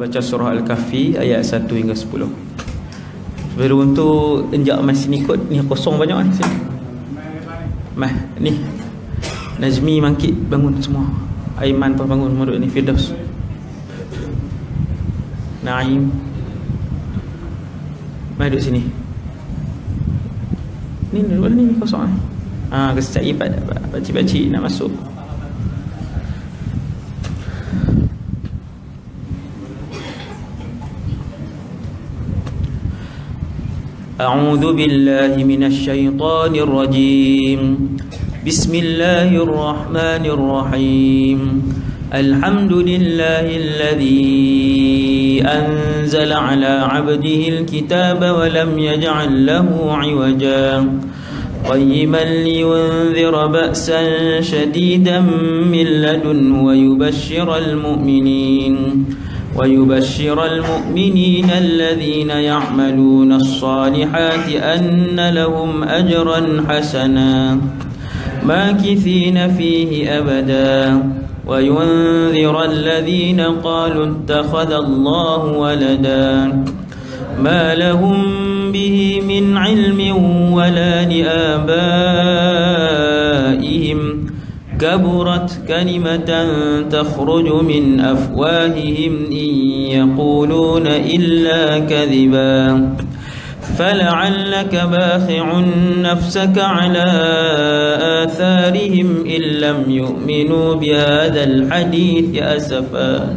baca surah Al-Kahfi ayat 1 hingga 10. Sebelum tu enjak mai sini kot, ni kosong banyak ni sini. Mah ni Nazmi Mangkit bangun semua. Aiman pun bangun semua duduk ni. Firdaus, Naim, mai duduk sini. Ni duduk ni kosong ni. Kesecai pakcik-pakcik nak masuk. A'udzu billahi minasy syaithanir rajim. Bismillahirrahmanirrahim. Alhamdulillahilladzi anzala ala 'abdihi al-kitaba wa lam yaj'al lahu 'iwaja qayyiman liyunzira ba'san shadidan min ladunhu wa yubashshiral mu'minin alladhina ya'maluna as-salihati anna lahum ajran hasana makithina fihi abada wa yunzira alladhina qalu ittakhadha Allahu walada ma lahum bihi min 'ilmin wala liabaihim kaburat kalimatan takhruju min afwahihim in yaquluna illa kadhiba فلعلك باخع نفسك على آثارهم إن لم يؤمنوا بهذا الحديث أسفا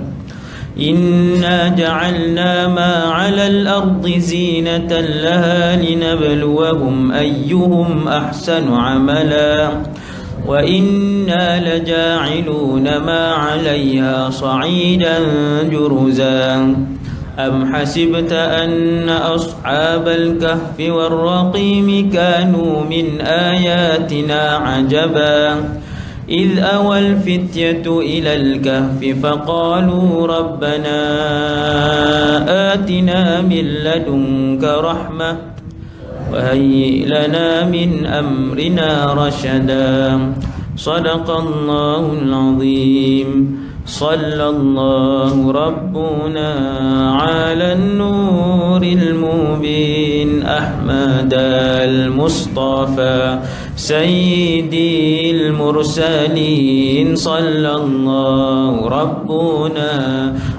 إنا جعلنا ما على الأرض زينة لها لنبلوهم أيهم أحسن عملا وإنا لجاعلون ما عليها صعيدا جرزا أم حسبت أن أصحاب الكهف والرقيم كانوا من آياتنا عجبا إذ أوى الفتية إلى الكهف فقالوا ربنا آتنا من لدنك رحمة وهيئ لنا من أمرنا رشدا صدق الله العظيم. صلى الله ربنا على النور المبين أحمد المصطفى سيدي المرسلين. صلى الله ربنا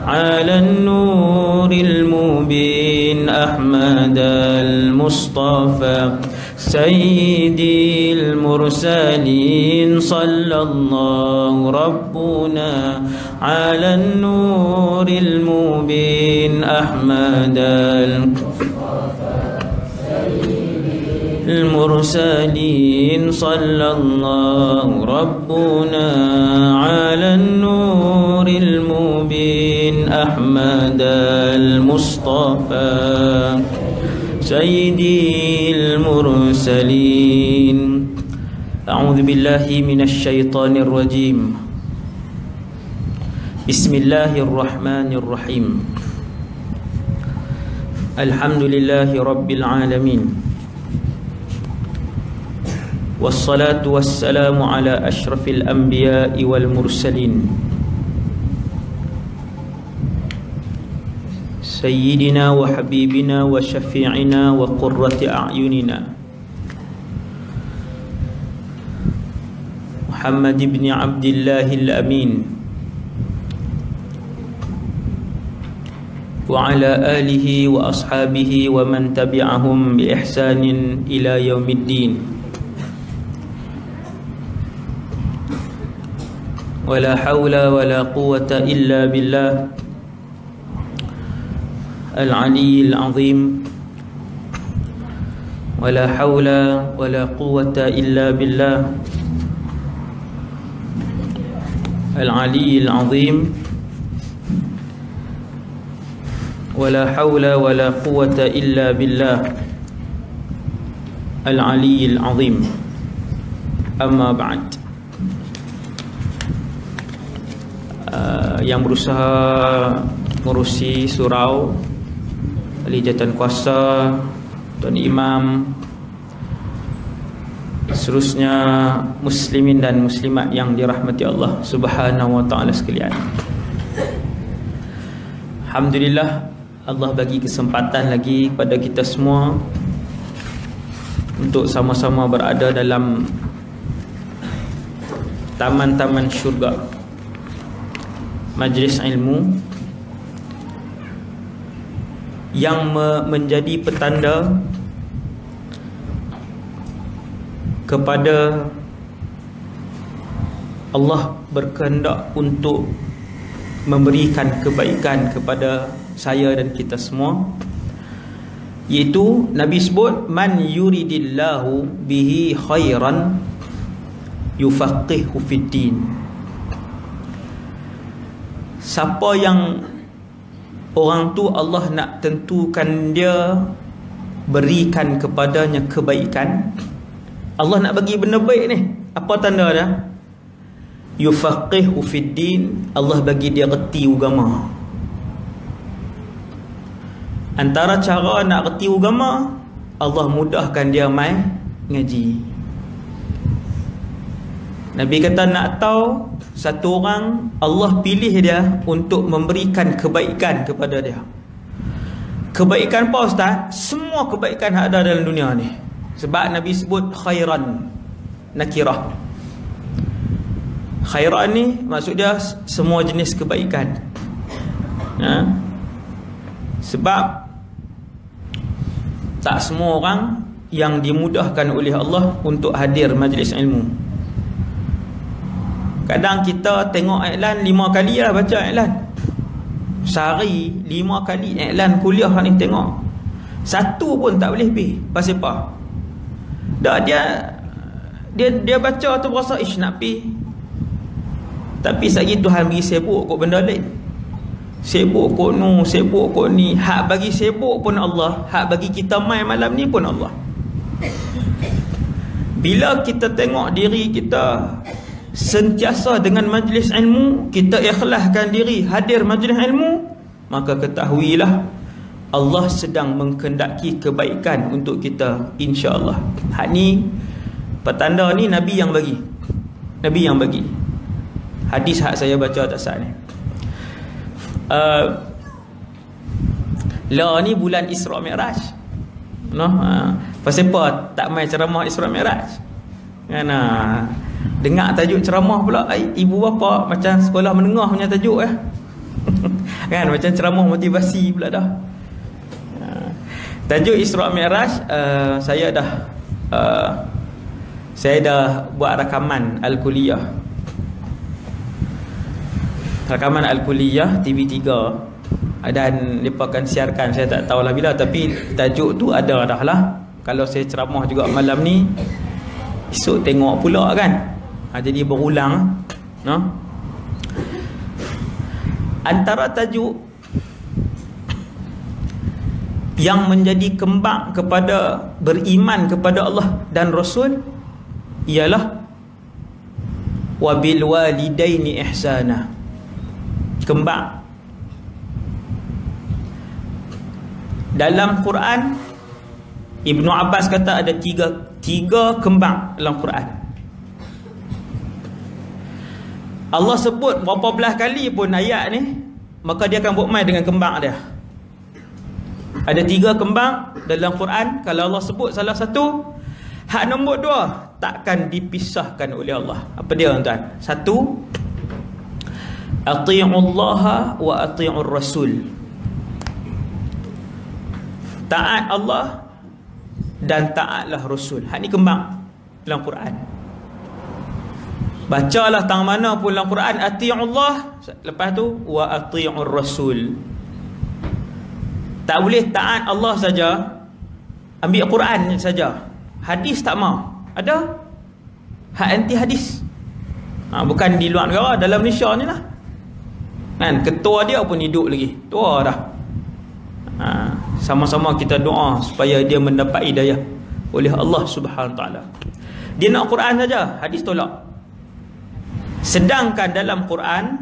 على النور المبين أحمد المصطفى سيدي المرسلين. صلى الله ربنا على النور المبين أحمد المرسلين. صلى الله ربنا على النور المبين أحمد المصطفى سيدي المرسلين. أعوذ بالله من الشيطان الرجيم. بسم الله الرحمن الرحيم. الحمد لله رب العالمين والصلاة والسلام على أشرف الأنبياء والمرسلين سيدنا وحبيبنا وشفيعنا وقرة أعيننا محمد بن عبد الله الأمين وعلى آله وأصحابه ومن تبعهم بإحسان إلى يوم الدين. ولا حول ولا قوة إلا بالله العلي العظيم. ولا حول ولا قوة إلا بالله العلي العظيم. ولا حول ولا قوة إلا بالله العلي العظيم. أما بعد. Yang berusaha mengurusi surau, ahli jawatan kuasa, tuan imam, seterusnya muslimin dan muslimat yang dirahmati Allah Subhanahu wa taala sekalian. Alhamdulillah, Allah bagi kesempatan lagi kepada kita semua untuk sama-sama berada dalam taman-taman syurga, majlis ilmu yang menjadi petanda kepada Allah berkehendak untuk memberikan kebaikan kepada saya dan kita semua, iaitu Nabi sebut man yuridillahu bihi khairan yufaqihu fid din. Siapa yang orang tu Allah nak tentukan dia berikan kepadanya kebaikan, Allah nak bagi benda baik ni, apa tanda dia? Yufaqihu fid din, Allah bagi dia reti agama. Antara cara nak reti agama, Allah mudahkan dia mai ngaji. Nabi kata nak tahu satu orang, Allah pilih dia untuk memberikan kebaikan kepada dia. Kebaikan apa Ustaz? Semua kebaikan yang ada dalam dunia ni. Sebab Nabi sebut khairan, nakirah. Khairan ni maksud dia semua jenis kebaikan. Sebab tak semua orang yang dimudahkan oleh Allah untuk hadir majlis ilmu. Kadang kita tengok iklan 5 kali lah baca iklan. Sehari 5 kali iklan kuliah ni tengok. Satu pun tak boleh pergi. Pasal apa? Dah dia baca tu berasa ish nak pergi. Tapi sekali Tuhan bagi sibuk kot benda lain. Sibuk kot nu, sibuk kot ni. Hak bagi sibuk pun Allah, hak bagi kita main malam ni pun Allah. Bila kita tengok diri kita sentiasa dengan majlis ilmu, kita ikhlaskan diri hadir majlis ilmu, maka ketahuilah Allah sedang mengkehendaki kebaikan untuk kita, insya-Allah. Hak ni petanda ni Nabi yang bagi. Nabi yang bagi. Hadis hak saya baca atas ni. Lah ni bulan Isra Mi'raj. Pasal apa tak main ceramah Isra Mi'raj? Kan dengar tajuk ceramah pula ibu bapa macam sekolah menengah punya tajuk kan macam ceramah motivasi pula dah. Tajuk Isra Mi'raj, saya dah buat rakaman Al-Kuliah. Rakaman Al-Kuliah TV3, dan mereka akan siarkan, saya tak tahulah bila, tapi tajuk tu ada dah lah. Kalau saya ceramah juga malam ni, esok tengok pula kan. Jadi berulang. Antara tajuk yang menjadi kembang kepada beriman kepada Allah dan Rasul ialah wabil walidaini ihsana. Kembang dalam Quran, Ibnu Abbas kata ada tiga kembang dalam Quran. Allah sebut berapa belas kali pun ayat ni, maka dia akan buat main dengan kembang dia. Ada 3 kembang dalam Quran. Kalau Allah sebut salah satu, hak nombor 2 takkan dipisahkan oleh Allah. Apa dia tuan-tuan? 1, ati'ullaha wa ati'ur rasul. Taat Allah dan taatlah Rasul. Hak ni kembang dalam Quran. Bacalah tang mana pun dalam Quran ati'ullah, lepas tu wa ati'ur rasul. Tak boleh taat Allah saja, ambil Quran saja, hadis tak mau. Ada hak anti hadis. Bukan di luar negara, dalam Malaysia ni lah kan, ketua dia pun hidup lagi, tua dah. Sama-sama kita doa supaya dia mendapat hidayah oleh Allah Subhanahu Wa Taala. Dia nak Quran saja, hadis tolak. Sedangkan dalam Quran,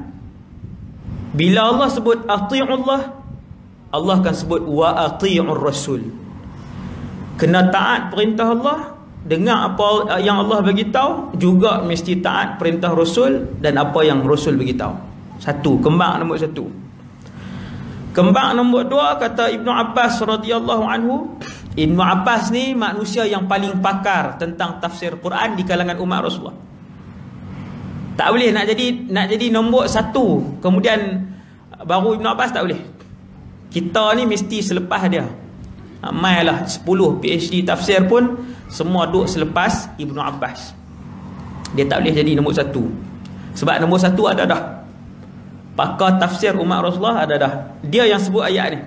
bila Allah sebut ati'ullah, Allah akan sebut wa ati'ur rasul. Kena taat perintah Allah, dengar apa yang Allah bagi tahu, juga mesti taat perintah Rasul dan apa yang Rasul bagi tahu. 1, kembang nombor 1. Kembang nombor 2 kata Ibnu Abbas radhiyallahu anhu. Ibnu Abbas ni manusia yang paling pakar tentang tafsir Quran di kalangan umat Rasulullah. Tak boleh nak jadi nombor 1 kemudian baru Ibnu Abbas, tak boleh. Kita ni mesti selepas dia. Mailah 10 PhD tafsir pun semua duduk selepas Ibnu Abbas. Dia tak boleh jadi nombor 1. Sebab nombor 1 ada dah. Pakar tafsir umat Rasulullah ada dah. Dia yang sebut ayat ni.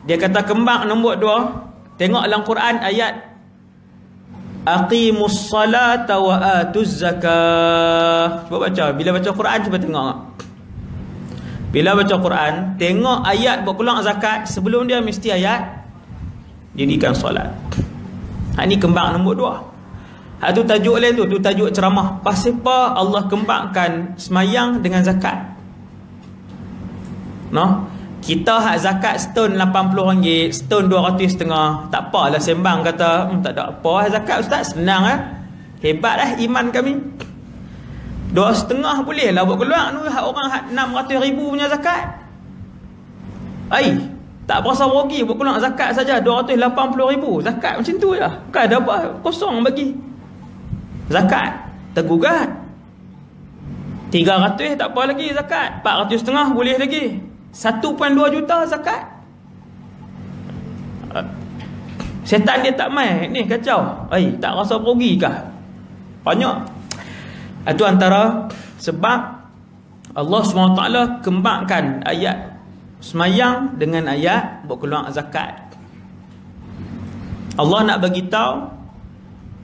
Dia kata kembang nombor 2, tengok dalam Quran ayat aqimus salata wa atuz zakah. Cuba baca. Bila baca Quran cuba tengok. Bila baca Quran, tengok ayat berkeluar zakat. Sebelum dia mesti ayat dirikan solat. Ini kembang nombor 2. Tu tajuk lain tu tajuk ceramah. Pasal apa Allah kembangkan semayang dengan zakat? No? Kita hak zakat setun RM80, setun RM250. Tak apalah sembang kata tak ada apa zakat ustaz, senang hebat iman kami. RM2.5 boleh lah buat keluar tu. Hak orang hak RM600,000 punya zakat. Tak berasa rugi buat keluar zakat saja RM280,000. Zakat macam tu je. Bukan ada apa, kosong bagi zakat. Tergugat 300 tak apa lagi zakat. 400,500 boleh lagi. 1.2 juta zakat. Setan dia tak main ni, kacau. Tak rasa rugi kah? Banyak. Itu antara sebab Allah SWT kembangkan ayat semayang dengan ayat berkeluar zakat. Allah nak bagi tahu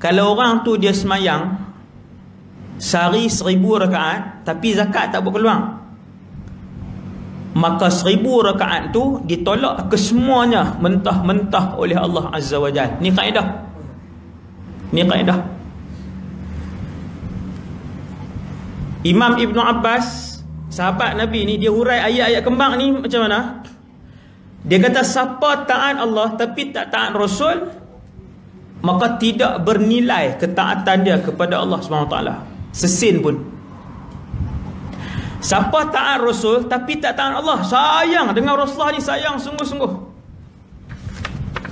kalau orang tu dia semayang sehari 1000 rakaat tapi zakat tak berkeluar, maka 1000 rakaat tu ditolak kesemuanya mentah-mentah oleh Allah Azza wa Jalla. Ni kaedah. Imam Ibnu Abbas, sahabat Nabi ni, dia hurai ayat-ayat kembang ni macam mana? Dia kata siapa taat Allah tapi tak taat Rasul, maka tidak bernilai ketaatan dia kepada Allah SWT sesin pun. Siapa taat Rasul tapi tak taat Allah, sayang dengan Rasulullah ni, sayang sungguh-sungguh,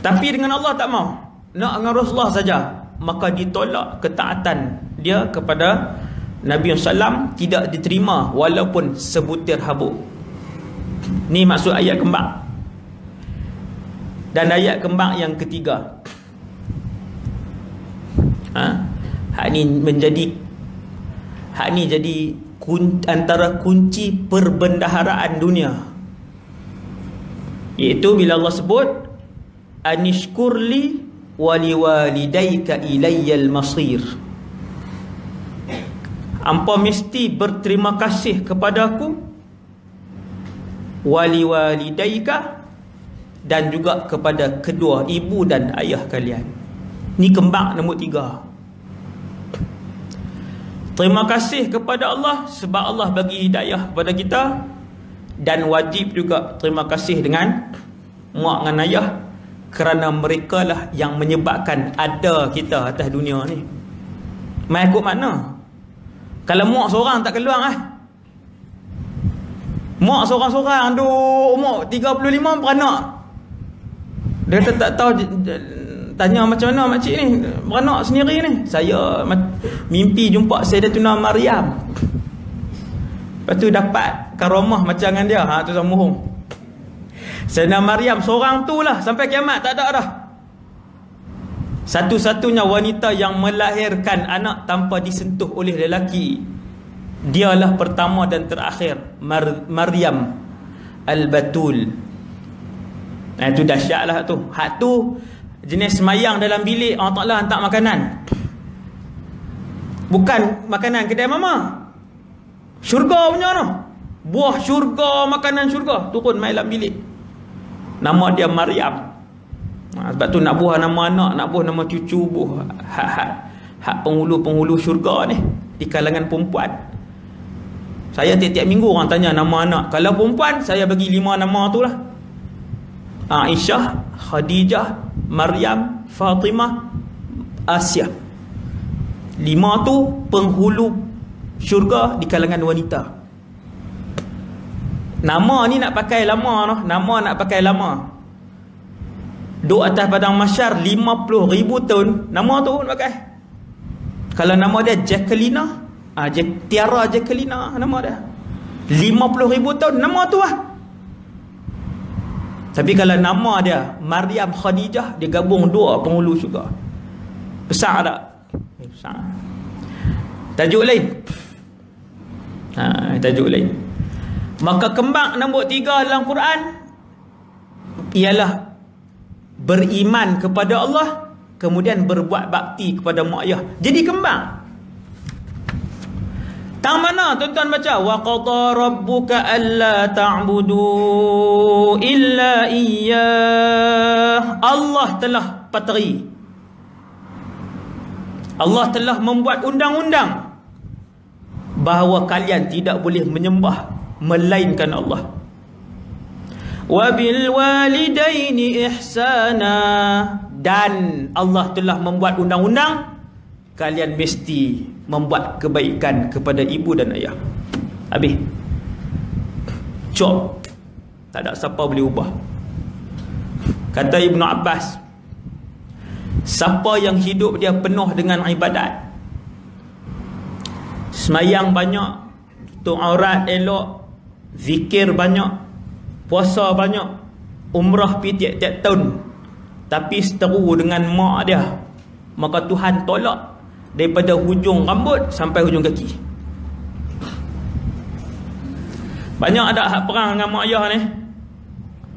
tapi dengan Allah tak mau, nak dengan Rasulullah saja, maka ditolak ketaatan dia kepada Nabi SAW, tidak diterima walaupun sebutir habuk. Ni maksud ayat kembang. Dan ayat kembang yang ketiga, hak ni jadi antara kunci perbendaharaan dunia, iaitu bila Allah sebut anishkurli waliwalidayka ilayyal masir. Hampa mesti berterima kasih kepadaku, waliwalidayka, dan juga kepada kedua ibu dan ayah kalian. Ni kembang nombor 3. Terima kasih kepada Allah sebab Allah bagi hidayah kepada kita, dan wajib juga terima kasih dengan mak dan ayah, kerana mereka lah yang menyebabkan ada kita atas dunia ni. Mai ikut mana? Kalau mak seorang tak keluar mak seorang-seorang duk umur 35 beranak. Dia kata tak tahu, tanya macam mana makcik ni beranak sendiri ni. Saya mimpi jumpa Sayyidatuna Maryam, lepas tu dapat karamah macam dengan dia. Tu sama bohong. Sayyidatuna Maryam seorang tu lah sampai kiamat, tak ada dah. Satu-satunya wanita yang melahirkan anak tanpa disentuh oleh lelaki. Dialah pertama dan terakhir, Maryam Al-Batul. Itu dahsyat lah tu. Hak tu jenis semayang dalam bilik, Allah Ta'ala hantar makanan. Bukan makanan kedai mama, syurga punya tu. Buah syurga, makanan syurga turun main dalam bilik. Nama dia Maryam. Sebab tu nak buah nama anak, nak buah nama cucu, buah hak penghulu-penghulu syurga ni di kalangan perempuan. Saya tiap-tiap minggu orang tanya nama anak. Kalau perempuan, saya bagi 5 nama tu lah. Aisyah, Khadijah, Maryam, Fatimah, Asia. 5 tu penghulu syurga di kalangan wanita. Nama ni nak pakai lama noh. Nama nak pakai lama. Duk atas padang mahsyar 50,000 tahun. Nama tu pun pakai. Kalau nama dia Jacquelina, Tiara Jacquelina nama dia. 50,000 tahun nama tu lah. Tapi kalau nama dia Maryam Khadijah, dia gabung dua penghulu syurga. Besar tak? Besar. Tajuk lain. Tajuk lain. Maka kembang nombor 3 dalam Quran ialah beriman kepada Allah, kemudian berbuat bakti kepada mak ayah. Jadi kembang. Tang mana tuan-tuan baca? Wa qada rabbuka alla ta'budu illa iyyah. Allah telah patri. Allah telah membuat undang-undang bahawa kalian tidak boleh menyembah melainkan Allah. Wa bil walidaini ihsana. Dan Allah telah membuat undang-undang kalian mesti membuat kebaikan kepada ibu dan ayah. Habis. Cop. Tak ada siapa boleh ubah. Kata Ibnu Abbas, siapa yang hidup dia penuh dengan ibadat, semayang banyak, tutup aurat elok, zikir banyak, puasa banyak, umrah pergi tiap-tiap tahun, tapi seteru dengan mak dia, maka Tuhan tolak daripada hujung rambut sampai hujung kaki. Banyak ada hak perang dengan mak ayah ni.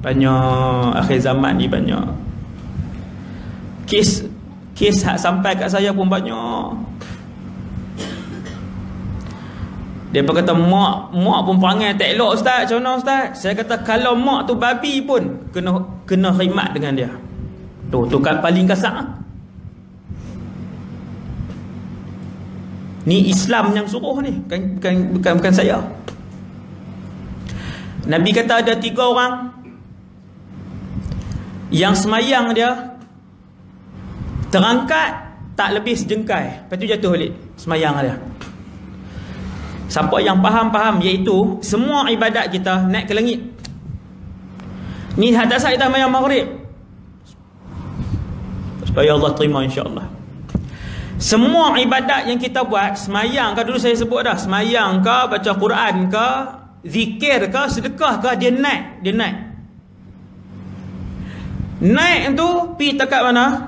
Banyak. Akhir zaman ni banyak. Kes hak sampai kat saya pun banyak. Dia pun kata mak pun perangai tak elok ustaz. Macam mana ustaz? Saya kata kalau mak tu babi pun kena khidmat dengan dia. Tu kan paling kasar. Ni Islam yang suruh ni, bukan saya. Nabi kata ada 3 orang yang semayang dia terangkat tak lebih sejengkai, lepas tu jatuh balik semayang dia. Siapa yang faham, iaitu semua ibadat kita naik ke langit. Ni hadas kita semayang maghrib supaya Allah terima insya-Allah. Semua ibadat yang kita buat, semayang ke, dulu saya sebut dah, semayang ke, baca Quran ke, zikir ke, sedekah ke, dia naik. Naik tu pergi takat mana?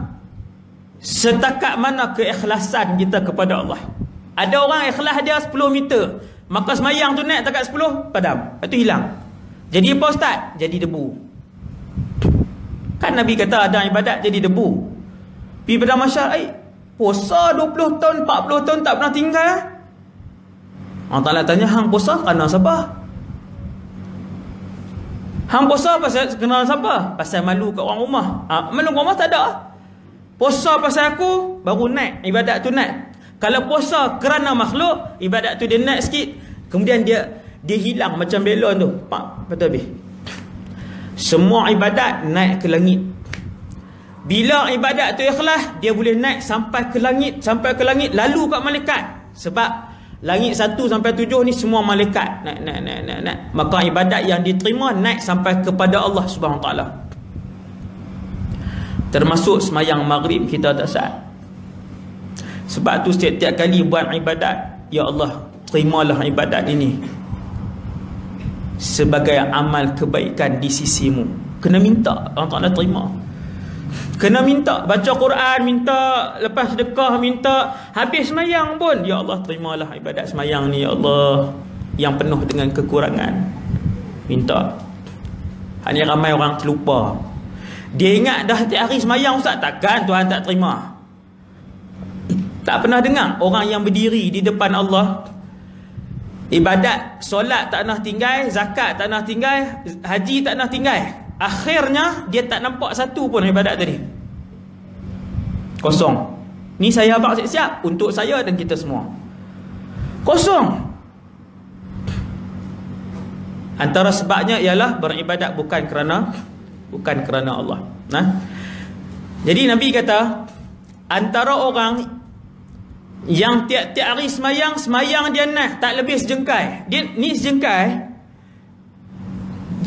Setakat mana keikhlasan kita kepada Allah. Ada orang ikhlas dia 10 meter, maka semayang tu naik takat 10, padam, lepas tu hilang. Jadi apa ustaz? Jadi debu. Kan Nabi kata ada ibadat jadi debu. Pergi pada masyarakat, puasa 20 tahun, 40 tahun tak pernah tinggal. Allah Ta'ala tanya, hang puasa kerana siapa? Hang puasa pasal kenal siapa? Pasal malu kat orang rumah. Malu kat rumah tak ada. Puasa pasal aku, baru naik, ibadat tu naik. Kalau puasa kerana makhluk, ibadat tu dia naik sikit, kemudian dia hilang macam belon tu. Betul habis. Semua ibadat naik ke langit. Bila ibadat tu ikhlas, dia boleh naik sampai ke langit, lalu kat malaikat. Sebab langit 1 sampai 7 ni semua malaikat naik. Maka ibadat yang diterima naik sampai kepada Allah Subhanahu Wa Taala. Termasuk semayang maghrib kita tak sah. Sebab tu setiap kali buat ibadat, ya Allah, terimalah ibadat ini sebagai amal kebaikan di sisimu. Kena minta Allah Ta'ala terima. Kena minta, baca Quran minta, lepas sedekah minta, habis semayang pun, ya Allah terimalah ibadat semayang ni ya Allah, yang penuh dengan kekurangan. Minta. Hanya ramai orang terlupa. Dia ingat dah setiap hari semayang ustaz, takkan Tuhan tak terima. Tak pernah dengar orang yang berdiri di depan Allah, ibadat solat tak nak tinggal, zakat tak nak tinggal, haji tak nak tinggal, akhirnya dia tak nampak satu pun ibadat tadi. Kosong. Ni saya abang siap-siap untuk saya dan kita semua. Kosong. Antara sebabnya ialah beribadat bukan kerana Allah. Nah. Jadi Nabi kata, antara orang yang tiap-tiap hari semayang dia naik tak lebih sejengkai. Dia ni sejengkai.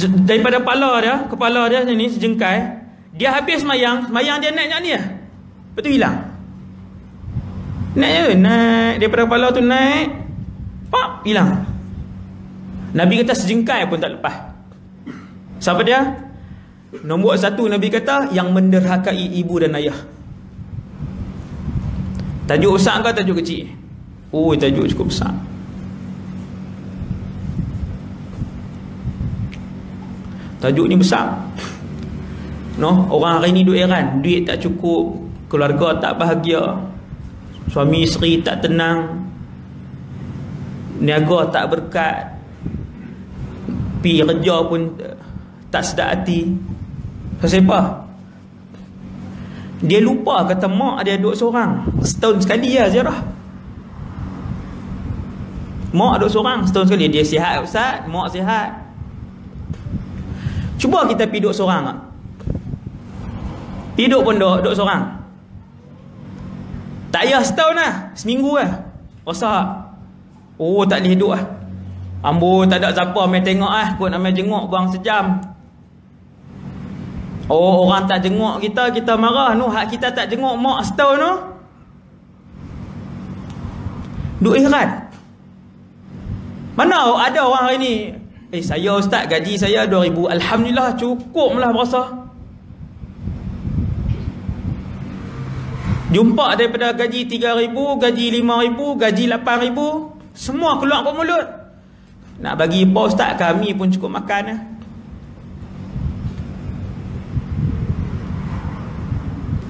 daripada kepala dia ni sejengkai. Dia habis semayang dia naik ni lah. Lepas tu hilang. Naik daripada kepala tu naik, pak, hilang. Nabi kata sejengkai pun tak lepas. Siapa dia? Nombor 1 Nabi kata yang menderhakai ibu dan ayah. Tajuk besar ke tajuk kecil? Oh, tajuk cukup besar. Tajuk ni besar. Orang hari ni duk heran, duit tak cukup, keluarga tak bahagia, suami isteri tak tenang, niaga tak berkat, pergi kerja pun tak sedap hati. Siapa? Dia lupa kata mak dia duduk seorang. Setahun sekali lah ziarah. Mak duduk seorang setahun sekali. Dia sihat ustaz, mak sihat. Cuba kita pergi duduk seorang tak? Hidup pun duduk seorang. Tak payah setahun lah, seminggu lah. Rasa oh tak boleh hidup lah. Ambo tak ada siapa main tengok lah. Kot nak main jenguk buang sejam. Oh, orang tak jenguk kita marah. Hak kita tak jenguk mak setahun tu. Duk heran. Mana ada orang hari ni, saya ustaz gaji saya 2,000. Alhamdulillah cukup lah berasa. Jumpa daripada gaji 3,000, gaji 5,000, gaji 8,000, semua keluar kat mulut. Nak bagi apa ustaz, kami pun cukup makan lah.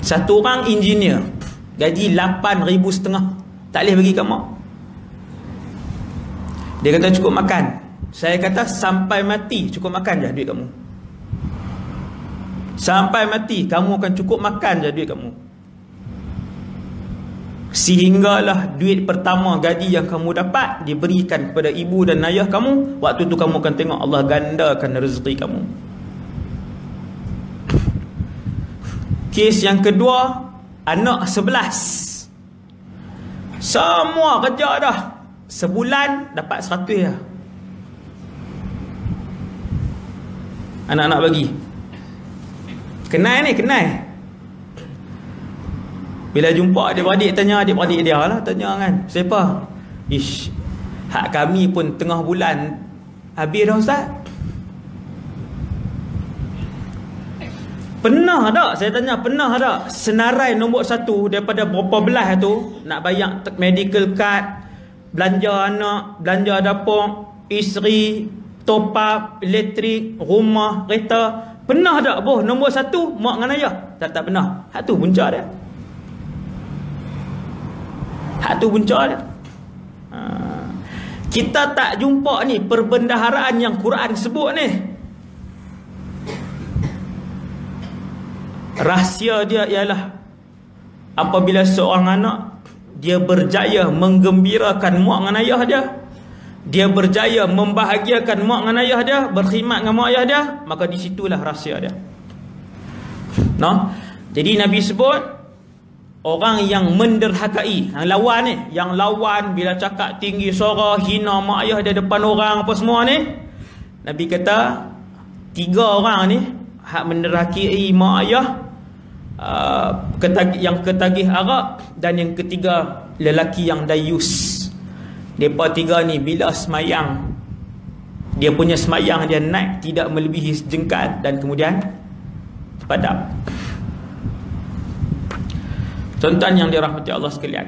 Satu orang engineer gaji 8,500, tak boleh bagi kat mak. Dia kata cukup makan. Saya kata sampai mati cukup makan je duit kamu. Sampai mati kamu akan cukup makan je duit kamu. Sehinggalah duit pertama gaji yang kamu dapat diberikan kepada ibu dan ayah kamu. Waktu tu kamu akan tengok Allah gandakan rezeki kamu. Kes yang kedua, anak 11. Semua kerja dah, sebulan dapat 100 lah. Anak-anak bagi. Kenal ni, kenal. Bila jumpa adik-beradik, tanya adik-beradik dia lah, tanya kan, siapa? Ish, hak kami pun tengah bulan habis dah ustaz. Pernah tak? Saya tanya, pernah tak senarai nombor 1 daripada berapa belas tu nak bayar medical card, belanja anak, belanja dapur, isteri, top up, elektrik, rumah, kereta? Pernah tak boh nombor 1 mak dengan ayah? Tak pernah. Hak tu punca dia. Hak tu punca dia. Kita tak jumpa ni perbendaharaan yang Quran sebut ni. Rahsia dia ialah apabila seorang anak dia berjaya menggembirakan mak dengan ayah dia, dia berjaya membahagiakan mak dengan ayah dia, berkhidmat dengan mak ayah dia, maka di situlah rahsia dia. Jadi Nabi sebut orang yang menderhakai, yang lawan ni, yang lawan bila cakap tinggi suara, hina mak ayah dia depan orang apa semua ni, Nabi kata 3 orang ni hak menderhakai mak ayah, yang ketagih arak, dan yang ketiga lelaki yang dayus. Mereka 3 ni bila semayang, dia punya semayang dia naik tidak melebihi sejengkal dan kemudian padam. Tuan-tuan yang dirahmati Allah sekalian,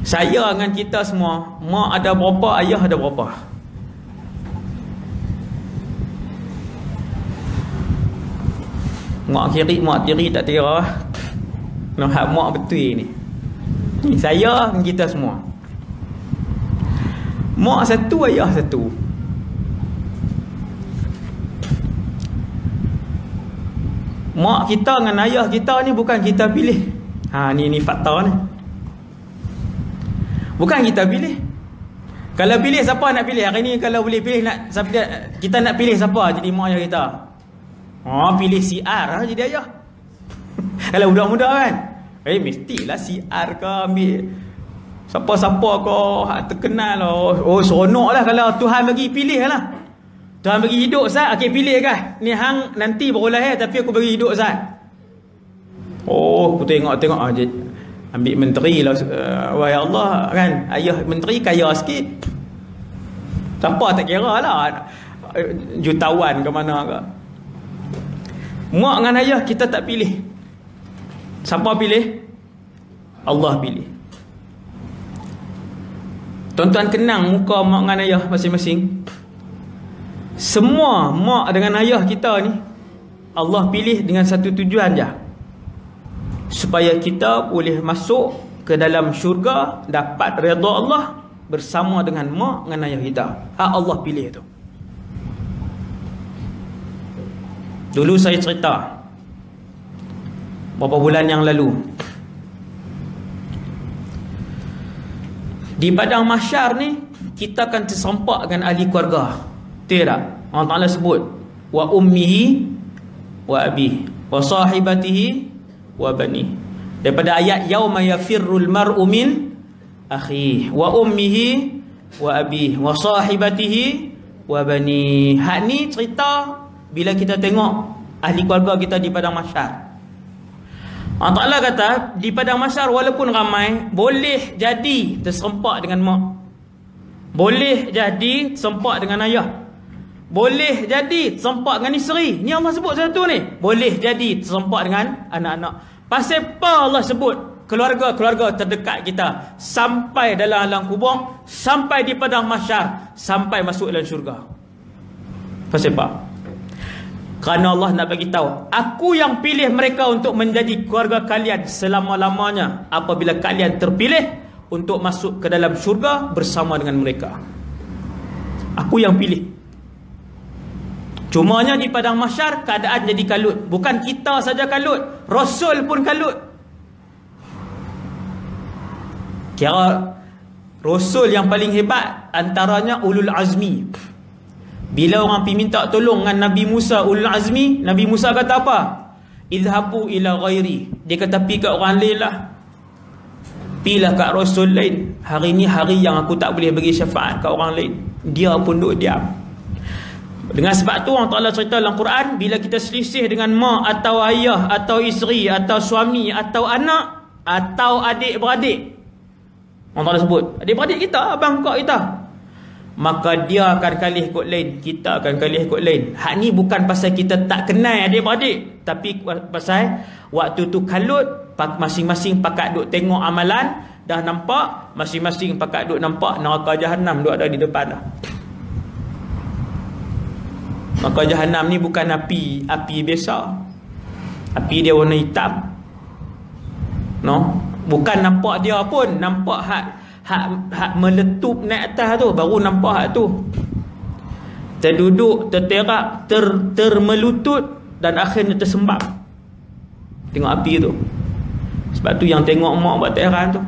saya dengan kita semua, mak ada berapa, ayah ada berapa? Mak kiri tak kira. Hak mak betul ni. Ni saya dengan kita semua. Mak 1, ayah 1. Mak kita dengan ayah kita ni bukan kita pilih. Ni fakta ni. Bukan kita pilih. Kalau pilih, siapa nak pilih? Hari ni kalau boleh pilih, kita nak pilih siapa jadi mak ayah kita? Pilih si R jadi ayah. Kalau budak-budak kan, mestilah si R ke ambil siapa-siapa ke hak terkenal lah. Seronok lah kalau Tuhan bagi pilih lah. Tuhan bagi hidup Ustaz, okey pilih kah? Ni hang nanti baru lahir tapi aku bagi hidup Ustaz. Oh, aku tengok-tengok ambil menteri lah, wahai Allah kan, ayah menteri kaya sikit. Siapa tak kira lah, jutawan ke mana ke. Mak dengan ayah kita tak pilih. Siapa pilih? Allah pilih. Tuan-tuan kenang muka mak dengan ayah masing-masing. Semua mak dengan ayah kita ni Allah pilih dengan satu tujuan je, supaya kita boleh masuk ke dalam syurga, dapat redha Allah bersama dengan mak dengan ayah kita. Allah pilih tu. Dulu saya cerita beberapa bulan yang lalu, di padang mahsyar ni kita akan terserempak dengan ahli keluarga. Betul tak? Allah Ta'ala sebut wa ummihi wa abihi wa sahibatihi wa bani. Daripada ayat yauma yafirrul mar'u min akhihi wa ummihi wa abihi wa sahibatihi wa bani. Hak ni cerita bila kita tengok ahli keluarga kita di padang mahsyar. Allah Ta'ala kata di padang mahsyar walaupun ramai, boleh jadi terserempak dengan mak, boleh jadi terserempak dengan ayah, boleh jadi terserempak dengan isteri. Ni Allah sebut satu ni, boleh jadi terserempak dengan anak-anak. Pasal apa Allah sebut keluarga-keluarga terdekat kita sampai dalam alam kubur, sampai di padang mahsyar, sampai masuk dalam syurga? Pasal apa? Kerana Allah nak bagi tahu, aku yang pilih mereka untuk menjadi keluarga kalian selama-lamanya apabila kalian terpilih untuk masuk ke dalam syurga bersama dengan mereka. Aku yang pilih. Cumanya di padang mahsyar keadaan jadi kalut. Bukan kita saja kalut, Rasul pun kalut. Kira Rasul yang paling hebat antaranya ulul azmi. Bila orang pergi minta tolong dengan Nabi Musa ulul azmi, Nabi Musa kata apa? Idhabu ila ghairi. Dia kata pergi kat orang lain lah, pilah kat Rasul lain. Hari ni hari yang aku tak boleh bagi syafaat kat orang lain. Dia pun duduk diam. Dengan sebab tu Allah Ta'ala cerita dalam Quran, bila kita selisih dengan mak atau ayah atau isteri atau suami atau anak atau adik-beradik, Allah Ta'ala sebut adik-beradik kita, abang kak kita, maka dia akan kalih kot lain, kita akan kalih kot lain. Hak ni bukan pasal kita tak kenal adik-beradik, tapi pasal waktu tu kalut, masing-masing pakat duk tengok amalan, dah nampak, masing-masing pakat duk nampak neraka Jahannam duk ada di depan dah. Maka Jahannam ni bukan api biasa. Api dia warna hitam. No, bukan nampak dia pun, nampak hak meletup naik atas tu, baru nampak hak tu. Terduduk, terterak, termelutut dan akhirnya tersembam. Tengok api tu. Sebab tu yang tengok mak buat tak heran tu.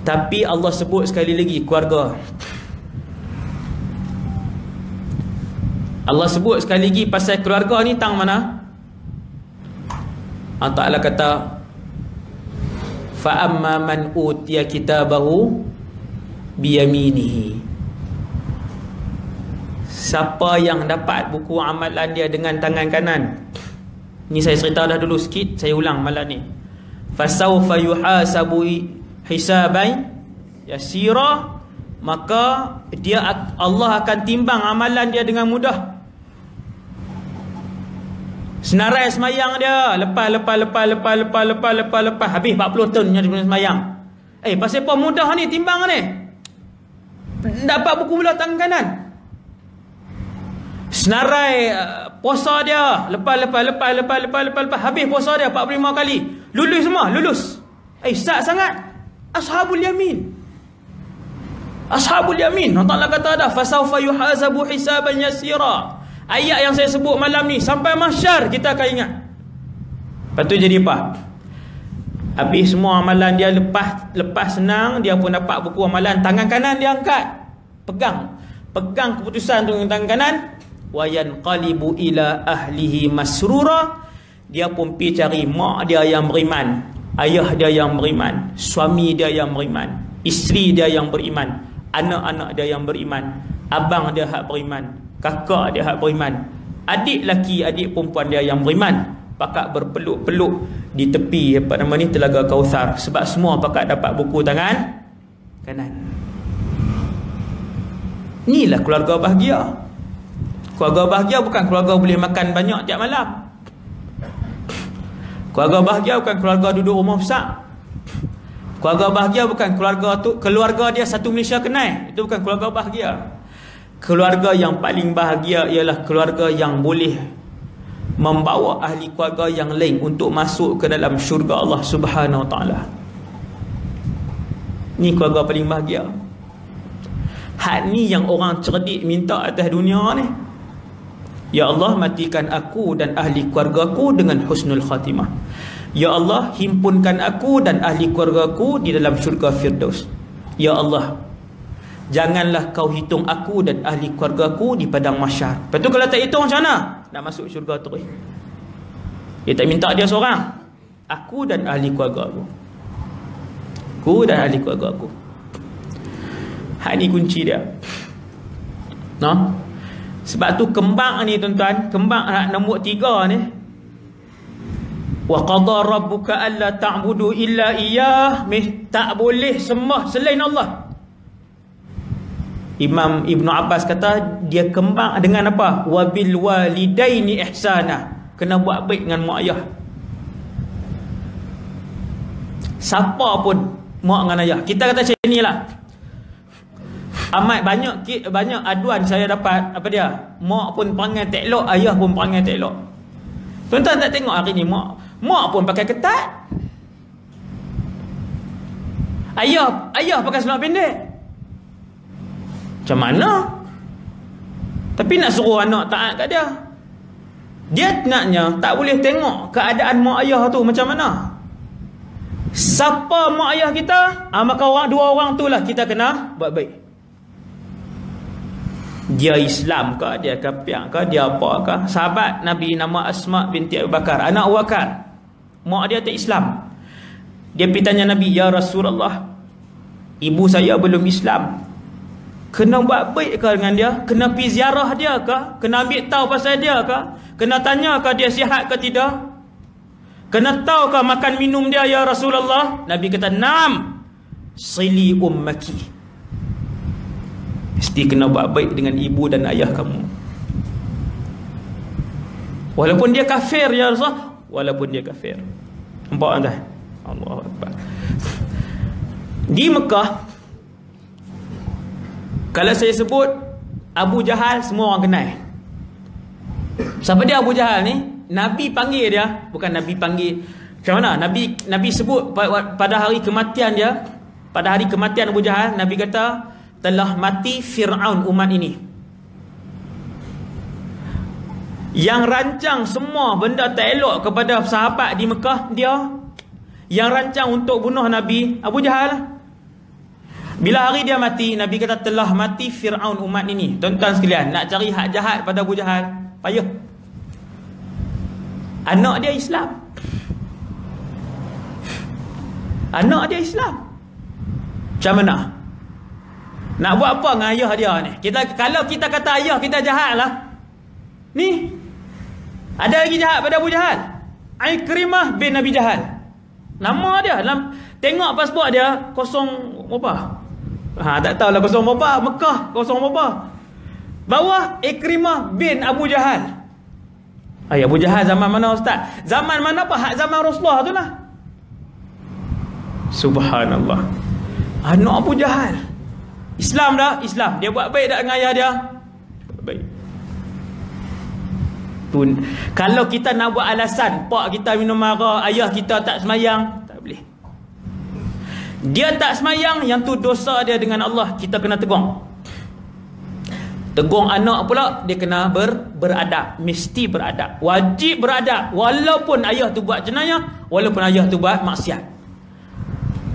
Tapi Allah sebut sekali lagi keluarga. Allah sebut sekali lagi pasal keluarga ni tang mana? Allah Ta'ala kata fa amma man utiya kitabahu biyaminihi. Siapa yang dapat buku amalan dia dengan tangan kanan. Ni saya cerita dah dulu sikit, saya ulang malam ni. Fasawfa yuhasabu hisaban yasira, maka dia Allah akan timbang amalan dia dengan mudah. Senarai semayang dia, lepas habis 40 tahun dia semayang. Pasal apa mudah ni timbang ni? Dapat buku belah tangan kanan. Senarai puasa dia, lepas habis puasa dia 45 kali. Lulus semua, lulus. Sat sangat. Ashabul yamin. Ashabul yamin. Allah Ta'ala kata dah fasawfa yuhasabu hisaban yasira. Ayat yang saya sebut malam ni sampai mahsyar kita akan ingat. Lepas tu jadi apa? Habis semua amalan dia, lepas senang, dia pun dapat buku amalan, tangan kanan dia angkat, pegang keputusan tu dengan tangan kanan. Wa yanqalibu ila ahlihi masrura. Dia pun pergi cari mak dia yang beriman, ayah dia yang beriman, suami dia yang beriman, isteri dia yang beriman, anak-anak dia yang beriman. abang dia hak beriman, kakak dia hak beriman, adik laki, adik perempuan dia yang beriman, pakat berpeluk-peluk di tepi Telaga Kautsar, sebab semua pakat dapat buku tangan kanan. Inilah keluarga bahagia. Keluarga bahagia bukan keluarga boleh makan banyak tiap malam. Keluarga bahagia bukan keluarga duduk rumah besar. Keluarga bahagia bukan keluarga dia satu Malaysia kenal. Itu bukan keluarga bahagia. Keluarga yang paling bahagia ialah keluarga yang boleh membawa ahli keluarga yang lain untuk masuk ke dalam syurga Allah Subhanahu Wa Taala. Ni keluarga paling bahagia. Hak ni yang orang cerdik minta atas dunia ni. Ya Allah, matikan aku dan ahli keluargaku dengan husnul khatimah. Ya Allah, himpunkan aku dan ahli keluargaku di dalam syurga Firdaus. Ya Allah, janganlah kau hitung aku dan ahli keluargaku di padang mahsyar. Lepas tu kalau tak hitung macam mana nak masuk syurga terus? Dia tak minta dia seorang. Aku dan ahli keluarga aku. Aku dan ahli keluarga aku. Hak ni kunci dia. No? Sebab tu kembang ni tuan-tuan, kembang ayat nombor 3 ni, wa qadha rabbuka alla ta'budu illa iyyah, tak boleh sembah selain Allah. Imam Ibn Abbas kata dia kembang dengan apa? Wa bil walidaini ihsana, kena buat baik dengan mak ayah. Siapa pun mak dengan ayah. Kita kata macam inilah. Amat banyak aduan saya dapat, apa dia? Mak pun perangai tak elok, ayah pun perangai tak elok. Tuan-tuan tak tengok hari ni mak pun pakai ketat. Ayah pakai seluar pendek. Macam mana? Tapi nak suruh anak taat kat dia. Dia naknya tak boleh tengok keadaan mak ayah tu macam mana. Siapa mak ayah kita? Maka dua orang tu lah kita kena buat baik. Dia Islam ke, dia kafir ke, dia apa ke? Sahabat Nabi nama Asma binti Abu Bakar, anak Abu Bakar. Mak dia tak Islam. Dia pergi tanya Nabi, ya Rasulullah, ibu saya belum Islam. Kena buat baik ke dengan dia? Kena pergi ziarah dia ke? Kena ambil tahu pasal dia ke? Kena tanya ke dia sihat ke tidak? Kena tahu ke makan minum dia ya Rasulullah? Nabi kata, "Naam, sili ummaki." Mesti kena buat baik dengan ibu dan ayah kamu. Walaupun dia kafir ya Rasulullah, walaupun dia kafir. Nampak tak? Allahu Akbar. Di Mekah, kalau saya sebut Abu Jahal, semua orang kenal. Siapa dia Abu Jahal ni? Nabi panggil dia, bukan Nabi panggil macam mana? Nabi sebut pada hari kematian dia, pada hari kematian Abu Jahal, Nabi kata telah mati Fir'aun umat ini. Yang rancang semua benda tak elok kepada sahabat di Mekah, dia. Yang rancang untuk bunuh Nabi, Abu Jahal. Bila hari dia mati, Nabi kata telah mati Fir'aun umat ini. Tuan-tuan sekalian, nak cari hak jahat pada Abu Jahal, payah. Anak dia Islam. Anak dia Islam. Macam mana? Nak buat apa dengan ayah dia ni? Kalau kita kata ayah kita jahat lah. Ni ada lagi jahat pada Abu Jahal. Ikrimah bin Abi Jahal. Nama dia tengok pasport dia kosong apa? Tak tahulah kosong apa, Mekah kosong apa. Bawah Ikrimah bin Abu Jahal. Abu Jahal zaman mana ustaz? Zaman mana apa? Hak zaman Rasulullah tu lah. Subhanallah. Anak Abu Jahal Islam dah, Islam. Dia buat baik tak dengan ayah dia? Buat baik. Pun kalau kita nak buat alasan pak kita minum mara, ayah kita tak semayang, tak boleh. Dia tak semayang, yang tu dosa dia dengan Allah, kita kena tegur. Tegur anak pula, dia kena beradab, mesti beradab, wajib beradab, walaupun ayah tu buat jenayah, walaupun ayah tu buat maksiat.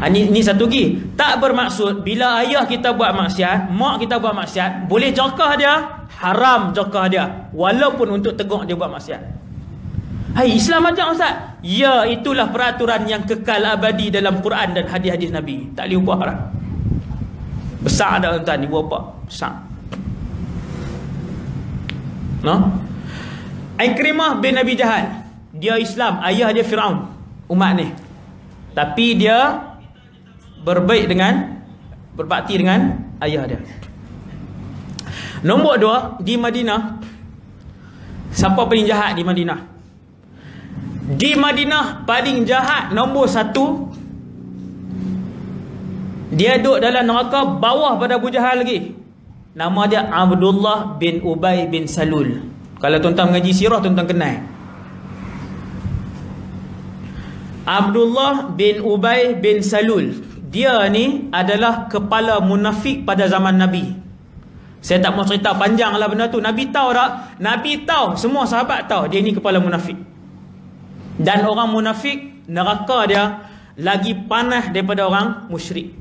Ini satu lagi. Tak bermaksud bila ayah kita buat maksiat, mak kita buat maksiat, boleh jakah dia, haram jakah dia, walaupun untuk tegur dia buat maksiat. Hai, Islam ajak ustaz. Ya, itulah peraturan yang kekal abadi dalam Quran dan hadis-hadis Nabi. Tak boleh ubah lah. Besar dah tuan-tuan, ni ubah besar. No? Ikrimah bin Abi Jahal, dia Islam, ayah dia Firaun, umat ni. Tapi dia berbakti dengan ayah dia. Nombor 2, di Madinah, siapa paling jahat di Madinah? Di Madinah paling jahat nombor 1, dia duduk dalam neraka bawah pada Abu Jahal lagi. Nama dia Abdullah bin Ubay bin Salul. Kalau tuan-tuan mengaji sirah, tuan-tuan kenal. Abdullah bin Ubay bin Salul, dia ni adalah kepala munafik pada zaman Nabi. Saya tak mau cerita panjang lah benda tu. Nabi tahu tak? Nabi tahu, semua sahabat tahu dia ni kepala munafik. Dan orang munafik, neraka dia lagi panas daripada orang musyrik.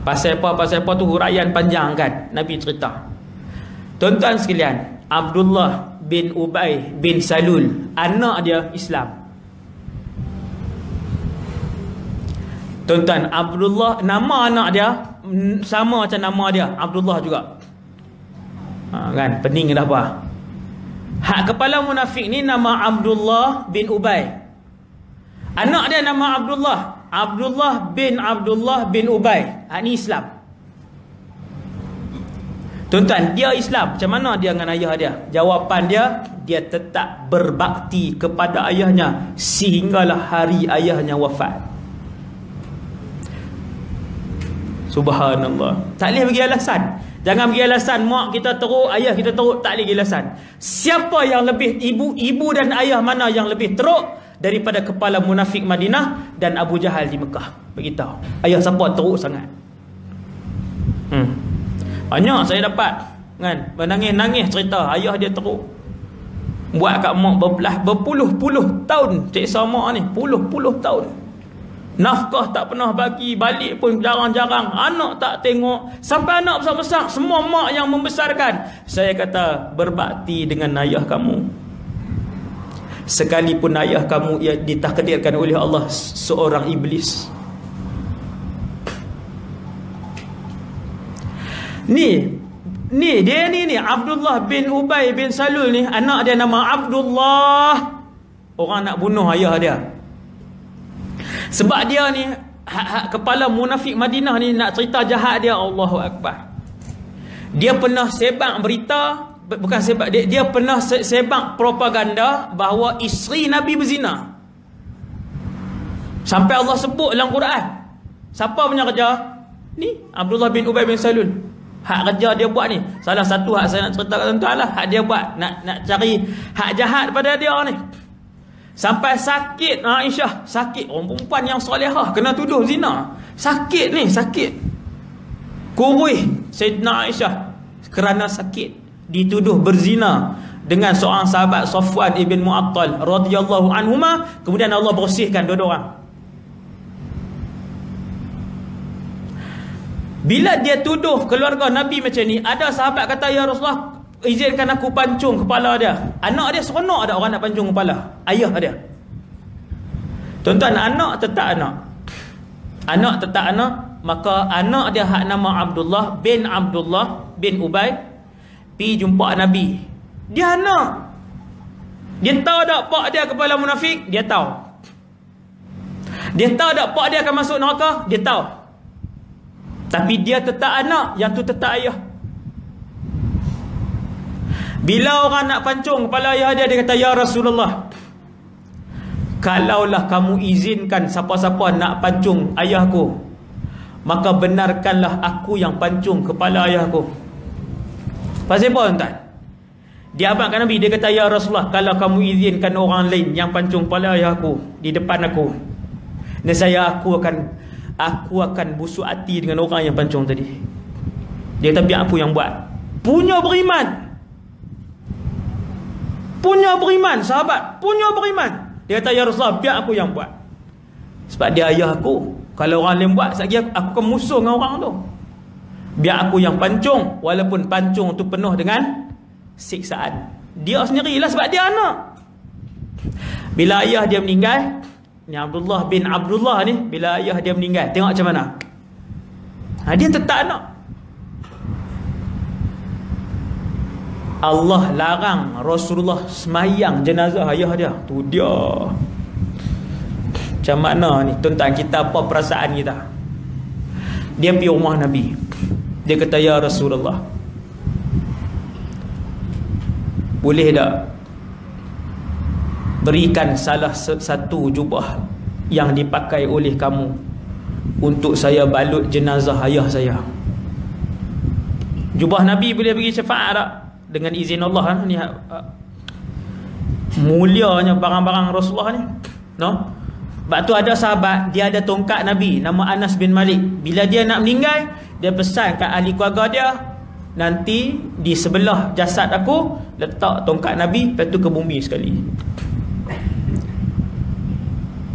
Pasal apa tu huraian panjang kan Nabi cerita. Tuan-tuan sekalian, Abdullah bin Ubay bin Salul, anak dia Islam. Tuan-tuan, Abdullah, nama anak dia sama macam nama dia, Abdullah juga. Kan, pening dah apa. Hak kepala munafik ni nama Abdullah bin Ubay. Anak dia nama Abdullah, Abdullah bin Ubay. Hak ni Islam. Tuan-tuan, dia Islam. Macam mana dia dengan ayah dia? Jawapan dia tetap berbakti kepada ayahnya sehinggalah hari ayahnya wafat. Subhanallah. Tak boleh bagi alasan. Jangan bagi alasan mak kita teruk, ayah kita teruk. Tak boleh bagi alasan. Siapa yang lebih, ibu dan ayah mana yang lebih teruk daripada kepala munafik Madinah dan Abu Jahal di Mekah? Beritahu. Ayah siapa teruk sangat? Banyak saya dapat kan, menangis-nangis cerita ayah dia teruk. Buat kat mak berpuluh-puluh tahun ciksa mak ni, puluh-puluh tahun. Nafkah tak pernah bagi, balik pun jarang-jarang, anak tak tengok, sampai anak besar-besar, semua mak yang membesarkan. Saya kata, berbakti dengan ayah kamu. Sekalipun ayah kamu ia ditakdirkan oleh Allah seorang iblis. Ni dia ni Abdullah bin Ubay bin Salul ni, anak dia nama Abdullah. Orang nak bunuh ayah dia. Sebab dia ni kepala munafik Madinah ni, nak cerita jahat dia, Allahu Akbar. Dia pernah sebab berita, bukan sebab, dia pernah sebab propaganda bahawa isteri Nabi berzina. Sampai Allah sebut dalam Quran. Siapa punya kerja? Ni Abdullah bin Ubay bin Salul. Hak kerja dia buat ni, salah satu hak saya nak cerita kat tuan-tuan lah, hak dia buat, nak cari hak jahat pada dia ni. Sampai sakit Aisyah, sakit. Orang perempuan yang solehah kena tuduh zina. Sakit ni, sakit. Kurih Sayyidina Aisyah kerana sakit, dituduh berzina dengan seorang sahabat Safwan ibn Mu'attal radhiyallahu anhuma. Kemudian Allah bersihkan dua-dua orang. Bila dia tuduh keluarga Nabi macam ni, ada sahabat kata, ya Rasulullah, izinkan aku pancung kepala dia. Anak dia seronok ada orang nak pancung kepala ayah dia. Tuan-tuan, anak tetap anak. Anak tetap anak. Maka anak dia hak nama Abdullah bin Ubay pergi jumpa Nabi. Dia anak. Dia tahu tak pak dia kepala munafik? Dia tahu. Dia tahu tak pak dia akan masuk neraka? Dia tahu. Tapi dia tetap anak, yang tu tetap ayah. Bila orang nak pancung kepala ayah dia, dia kata, ya Rasulullah, kalaulah kamu izinkan siapa-siapa nak pancung ayahku, maka benarkanlah aku yang pancung kepala ayahku. Pasal apa tuan-tuan? Dia abang kan Nabi, dia kata, ya Rasulullah, kalau kamu izinkan orang lain yang pancung kepala ayahku di depan aku, nescaya aku akan busuk hati dengan orang yang pancung tadi. Dia kata, biar aku yang buat. Punya beriman, sahabat, punya beriman. Dia kata, ya Rasulullah, biar aku yang buat. Sebab dia ayah aku. Kalau orang lain buat, sekali aku akan musuh dengan orang tu. Biar aku yang pancung, walaupun pancung tu penuh dengan siksaan. Dia sendirilah sebab dia anak. Bila ayah dia meninggal, ni Abdullah bin Abdullah ni, bila ayah dia meninggal, tengok macam mana. Dia tetap anak. Allah larang Rasulullah semayang jenazah ayah dia. Tu dia. Macam mana ni tuan-tuan, kita apa perasaan kita? Dia pergi rumah Nabi. Dia kata, ya Rasulullah, boleh tak berikan salah satu jubah yang dipakai oleh kamu untuk saya balut jenazah ayah saya? Jubah Nabi boleh bagi syafaat tak? Dengan izin Allah ni. Mulianya barang-barang Rasulullah ni, no? Sebab tu ada sahabat, dia ada tongkat Nabi, nama Anas bin Malik. Bila dia nak meninggal, dia pesan kat ahli keluarga dia, nanti di sebelah jasad aku letak tongkat Nabi, lepas tu ke bumi sekali.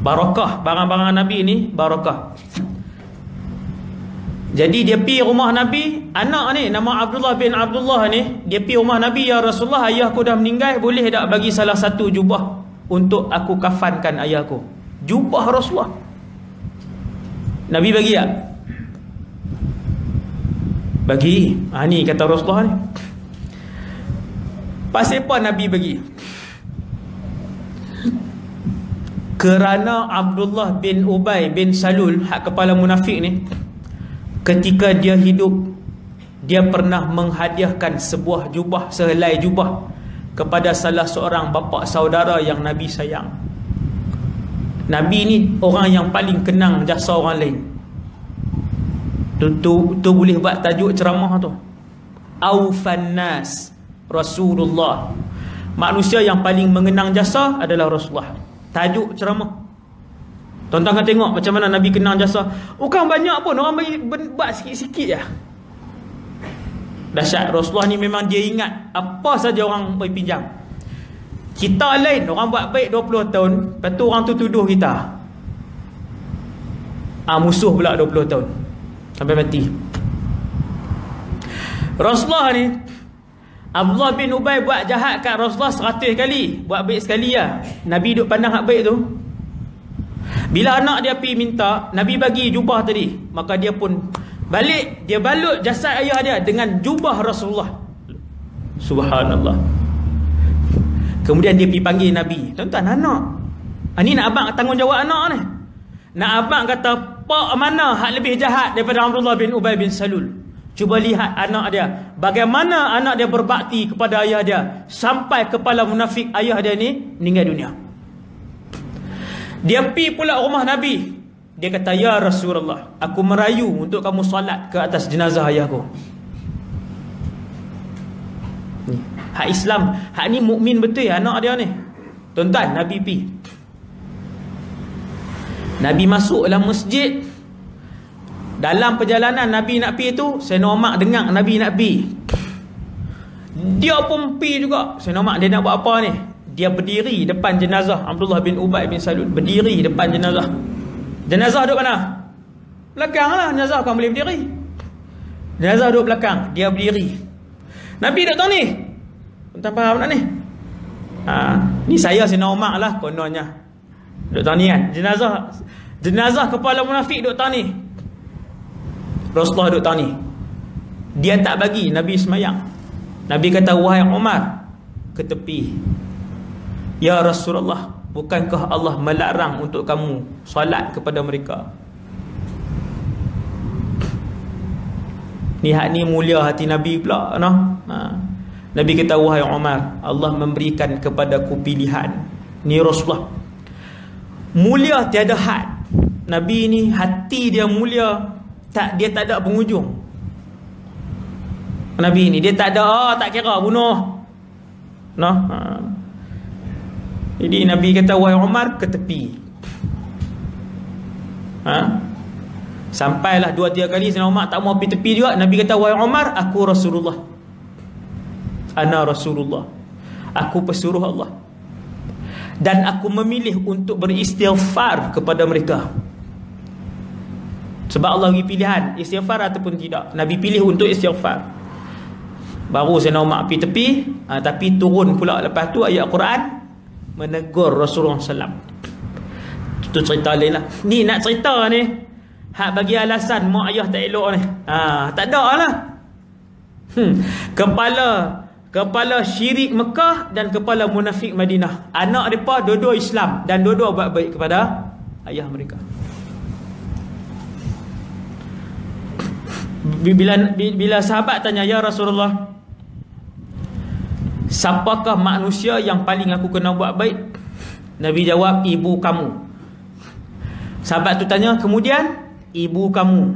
Barakah barang-barang Nabi ni, barakah. Jadi dia pergi rumah Nabi. Anak ni nama Abdullah bin Abdullah ni, dia pergi rumah Nabi, ya Rasulullah, ayahku dah meninggal, boleh tak bagi salah satu jubah untuk aku kafankan ayahku? Jubah Rasulullah. Nabi bagi tak? Bagi. Ni kata Rasulullah ni. Pasal apa Nabi bagi? Kerana Abdullah bin Ubay bin Salul, hak kepala munafik ni, ketika dia hidup, dia pernah menghadiahkan sebuah jubah, sehelai jubah kepada salah seorang bapa saudara yang Nabi sayang. Nabi ni orang yang paling kenang jasa orang lain. Tu boleh buat tajuk ceramah tu. Aufan nas Rasulullah. Manusia yang paling mengenang jasa adalah Rasulullah. Tajuk ceramah. Tuan-tuan kan tengok macam mana Nabi kenang jasa. Bukan banyak pun, orang bagi buat sikit-sikit je. Dahsyat. Rasulullah ni memang dia ingat apa saja orang bagi pinjam. Kita lain, orang buat baik 20 tahun, lepas tu orang tu tuduh kita. Musuh pula 20 tahun sampai mati. Rasulullah ni, Abdullah bin Ubay buat jahat kat Rasulullah 100 kali, buat baik sekali lah. Nabi duk pandang hak baik tu. Bila anak dia pergi minta, Nabi bagi jubah tadi, maka dia pun balik, dia balut jasad ayah dia dengan jubah Rasulullah. Subhanallah. Kemudian dia pergi panggil Nabi. Tuan-tuan, anak ni nak abang tanggungjawab anak ni. Nak abang kata, pak mana hak lebih jahat daripada Abdullah bin Ubay bin Salul? Cuba lihat anak dia, bagaimana anak dia berbakti kepada ayah dia, sampai kepala munafik ayah dia ni meninggal dunia. Dia pergi pula rumah Nabi. Dia kata, ya Rasulullah, aku merayu untuk kamu solat ke atas jenazah ayahku. Hak Islam, hak ni mukmin betul ya anak dia ni. Tuan-tuan, Nabi pergi. Nabi masuk dalam masjid. Dalam perjalanan Nabi nak pergi tu, Sayyidina Umar dengar Nabi nak pergi. Dia pun pergi juga. Sayyidina Umar, dia nak buat apa ni? Dia berdiri depan jenazah Abdullah bin Ubay bin Salul. Berdiri depan jenazah. Jenazah duduk mana? Belakang lah. Jenazah kan boleh berdiri. Jenazah duduk belakang, dia berdiri. Nabi duduk tahu ni. Tuan faham tak ni? Ni saya Sayyidina Umar lah kononnya. Duduk tahu ni kan? Jenazah kepala munafik duduk tahu ni. Rasulullah duduk tahu ni. Dia tak bagi Nabi semayang. Nabi kata, wahai Umar, ke tepi. Ya Rasulullah, bukankah Allah melarang untuk kamu solat kepada mereka? Ni hak ni mulia hati Nabi pula, no? Nabi kata, wahai Umar, Allah memberikan kepadaku pilihan. Ni Rasulullah mulia tiada had. Nabi ni hati dia mulia, dia tak ada penghujung. Nabi ni dia tak ada, tak kira bunuh, no? Jadi Nabi kata, wahai Umar, ke tepi. Sampailah 2-3 kali Sayyidina Umar tak mau pergi tepi juga. Nabi kata, wahai Umar, aku Rasulullah. Ana Rasulullah. Aku pesuruh Allah. Dan aku memilih untuk beristighfar kepada mereka. Sebab Allah bagi pilihan, istighfar ataupun tidak. Nabi pilih untuk istighfar. Baru Sayyidina Umar pergi tepi. Tapi turun pula lepas tu ayat Quran menegur Rasulullah SAW. Itu cerita lain lah. Ni nak cerita ni, hak bagi alasan mak ayah tak elok ni. Tak ada lah. kepala syirik Mekah dan kepala munafik Madinah. Anak mereka dua-dua Islam dan dua-dua buat baik kepada ayah mereka. Bila sahabat tanya, ya Rasulullah, siapakah manusia yang paling aku kena buat baik? Nabi jawab, ibu kamu. Sahabat tu tanya, kemudian ibu kamu.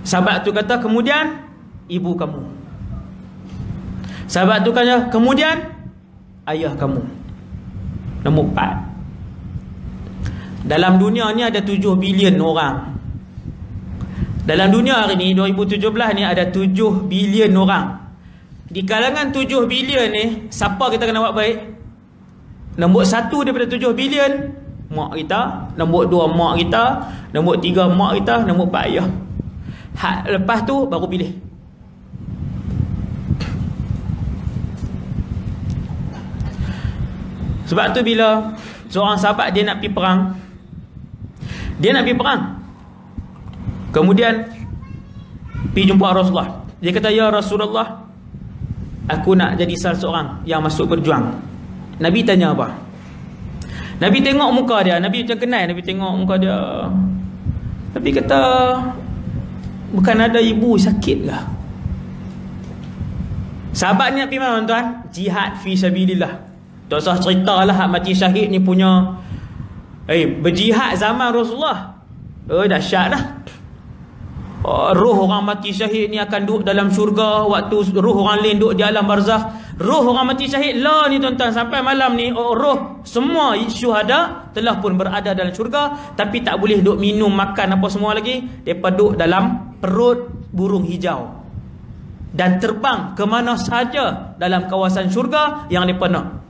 Sahabat tu kata, kemudian ibu kamu. Sahabat tu kata, kemudian ayah kamu. Nombor 4. Dalam dunia ni ada 7 bilion orang. Dalam dunia hari ni 2017 ni ada 7 bilion orang. Di kalangan 7 bilion ni, siapa kita kena buat baik? Nombor 1 daripada 7 bilion, mak kita. Nombor 2 mak kita. Nombor 3 mak kita. Nombor 4 ayah. Lepas tu baru pilih. Sebab tu bila seorang sahabat dia nak pergi perang, kemudian pergi jumpa Rasulullah. Dia kata, ya Rasulullah, aku nak jadi salah seorang yang masuk berjuang. Nabi tanya apa? Nabi tengok muka dia. Nabi macam kenal. Nabi tengok muka dia. Nabi kata, bukan ada ibu sakit ke? Sahabat ni nak pergi mana tuan? Jihad fi sabilillah. Tak usah ceritalah hak mati syahid ni punya berjihad zaman Rasulullah. Dahsyat dah. Roh orang mati syahid ni akan duduk dalam syurga, waktu roh orang lain duduk di alam barzakh. Roh orang mati syahid lah ni tuan-tuan, sampai malam ni roh semua syuhada telah pun berada dalam syurga, tapi tak boleh duduk minum makan apa semua lagi. Mereka duduk dalam perut burung hijau dan terbang ke mana sahaja dalam kawasan syurga yang mereka nak.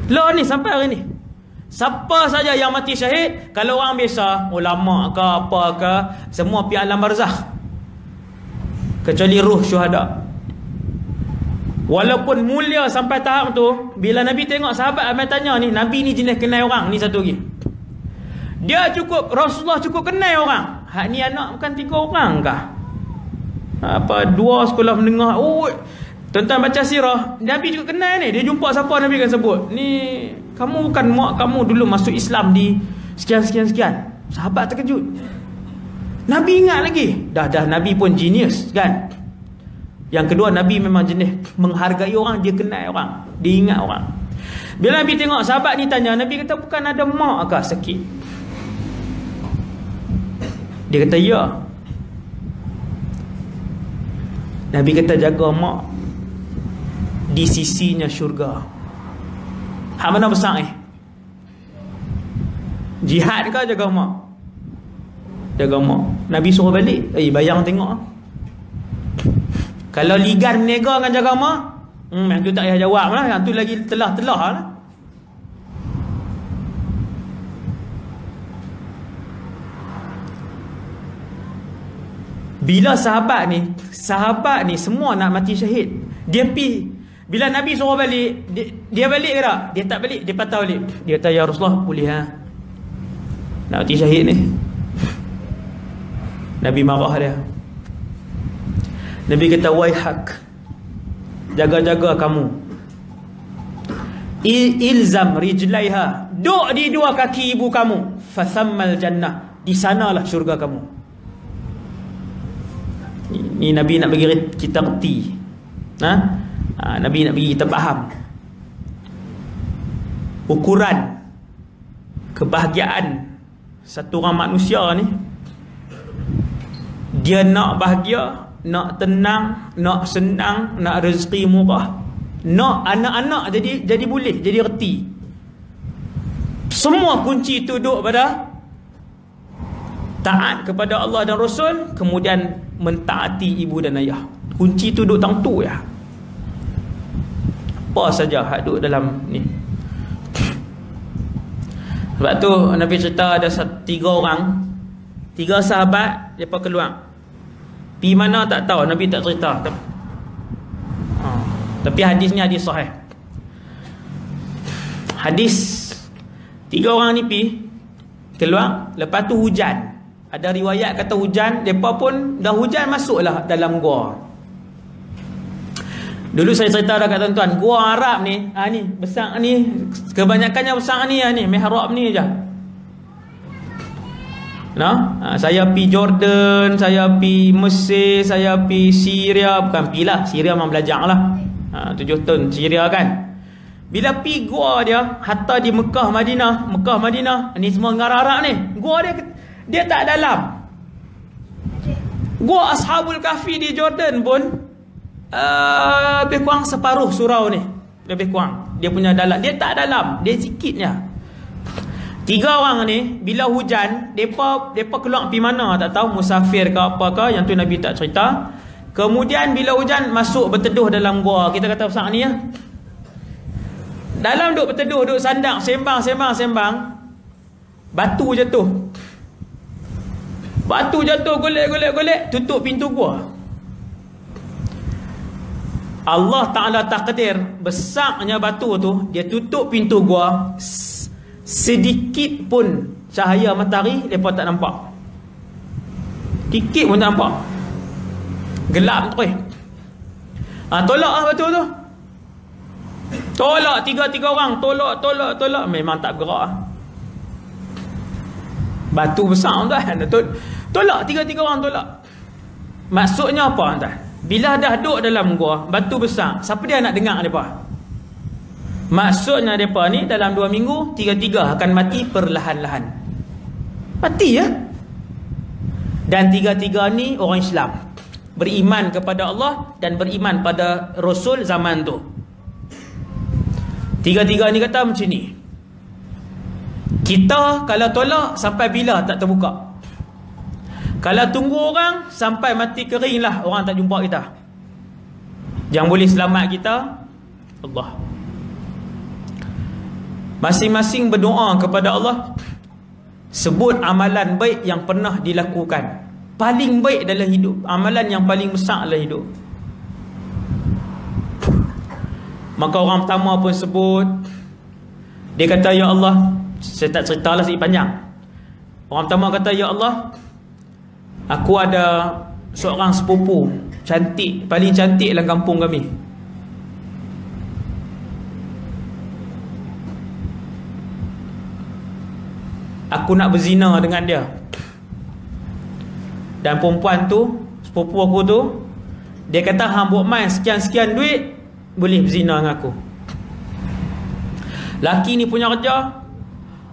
Lah ni sampai hari ni, siapa saja yang mati syahid, kalau orang biasa, ulama ke apa ke, semua pergi alam barzakh, kecuali ruh syuhada. Walaupun mulia sampai tahap tu, bila Nabi tengok sahabat Amir tanya ni, Nabi ni jenis kenal orang ni satu lagi. Dia cukup, Rasulullah cukup kenal orang. Hak ni anak bukan 3 orang kah? Apa 2 sekolah menengah. Tuan-tuan baca sirah, Nabi juga kenal ni. Dia jumpa siapa Nabi akan sebut, ni kamu bukan mak kamu dulu masuk Islam di sekian. Sahabat terkejut. Nabi ingat lagi. Dah Nabi pun genius kan. Yang kedua, Nabi memang jenis menghargai orang. Dia kenal orang, dia ingat orang. Bila Nabi tengok sahabat ni tanya, Nabi kata, bukan ada mak kah sakit? Dia kata, ya. Nabi kata, jaga mak di sisinya syurga. Hak mana besar jihad ke jaga mak? Jaga mak. Nabi suruh balik, bayang tengok. Kalau ligan menega dengan jaga mak, yang tu tak payah jawab lah. Yang tu lagi telah-telah lah. Bila sahabat ni semua nak mati syahid, dia pergi. Bila Nabi suruh balik, dia balik ke tak? Dia tak balik, dia patah balik. Dia kata, ya Rasulullah, boleh nak mati syahid ni. Nabi marah dia. Nabi kata, waihak, jaga-jaga kamu. Ilzam rijlaiha, duk di 2 kaki ibu kamu. Fathammal jannah, di sanalah syurga kamu. Ni Nabi nak bagi kita reti. Nabi nak bagi kita faham ukuran kebahagiaan satu orang manusia ni. Dia nak bahagia, nak tenang, nak senang, nak rezeki murah, nak anak-anak jadi boleh, jadi reti. Semua kunci itu duduk pada taat kepada Allah dan Rasul, kemudian mentaati ibu dan ayah. Kunci itu duduk tang tu ya. Apa saja hak duduk dalam ni. Sebab tu Nabi cerita ada 3 orang, 3 sahabat, mereka keluar. Pergi mana tak tahu, Nabi tak cerita. Tapi hadis ni hadis sahih. Hadis 3 orang ni pergi keluar, lepas tu hujan. Ada riwayat kata hujan, mereka pun dah hujan masuklah dalam gua. Dulu saya cerita dah kat tuan-tuan, gua Arab ni, ni besar ni, kebanyakannya besar ni, mihrab ni aja. Saya pi Jordan, saya pi Mesir, saya pi Syria, bukan pi lah, Syria memang belajar lah. 7 tahun Syria kan. Bila pi gua dia, hatta di Mekah Madinah, ni semua negara Arab ni. Gua dia tak dalam. Gua Ashabul Kahfi di Jordan pun lebih kurang separuh surau ni. Lebih kurang. Dia punya dalam, dia tak dalam, dia sikitnya. 3 orang ni bila hujan, depa keluar pergi mana tak tahu, musafir ke apa ke, yang tu Nabi tak cerita. Kemudian bila hujan masuk berteduh dalam gua. Kita kata besar ni ya. Dalam duk berteduh, duk sandak, sembang. Batu jatuh, golek, tutup pintu gua. Allah Ta'ala takdir besarnya batu tu, dia tutup pintu gua. Sedikit pun cahaya matahari mereka tak nampak. Dikit pun tak nampak. Gelap tu. Tolak lah batu tu. Tolak 3 orang, tolak. Memang tak bergerak lah. Batu besar tuan. Tolak 3 orang tolak. Maksudnya apa tuan? Bila dah duduk dalam gua, batu besar, siapa dia nak dengar mereka? Maksudnya mereka ni dalam 2 minggu 3 akan mati perlahan-lahan. Mati ya. Dan 3 ni orang Islam, beriman kepada Allah dan beriman pada Rasul zaman tu. 3 ni kata macam ni, kita kalau tolak sampai bila tak terbuka. Kalau tunggu orang sampai mati kering lah, orang tak jumpa kita. Yang boleh selamat kita Allah. Masing-masing berdoa kepada Allah, sebut amalan baik yang pernah dilakukan, paling baik dalam hidup, amalan yang paling besar dalam hidup. Maka orang pertama pun sebut, dia kata, ya Allah, saya tak ceritalah sikit panjang. Orang pertama kata, ya Allah, aku ada seorang sepupu cantik, paling cantik dalam kampung kami. Aku nak berzina dengan dia. Dan perempuan tu, sepupu aku tu, dia kata, hang buat main sekian-sekian duit, boleh berzina dengan aku. Laki ni punya kerja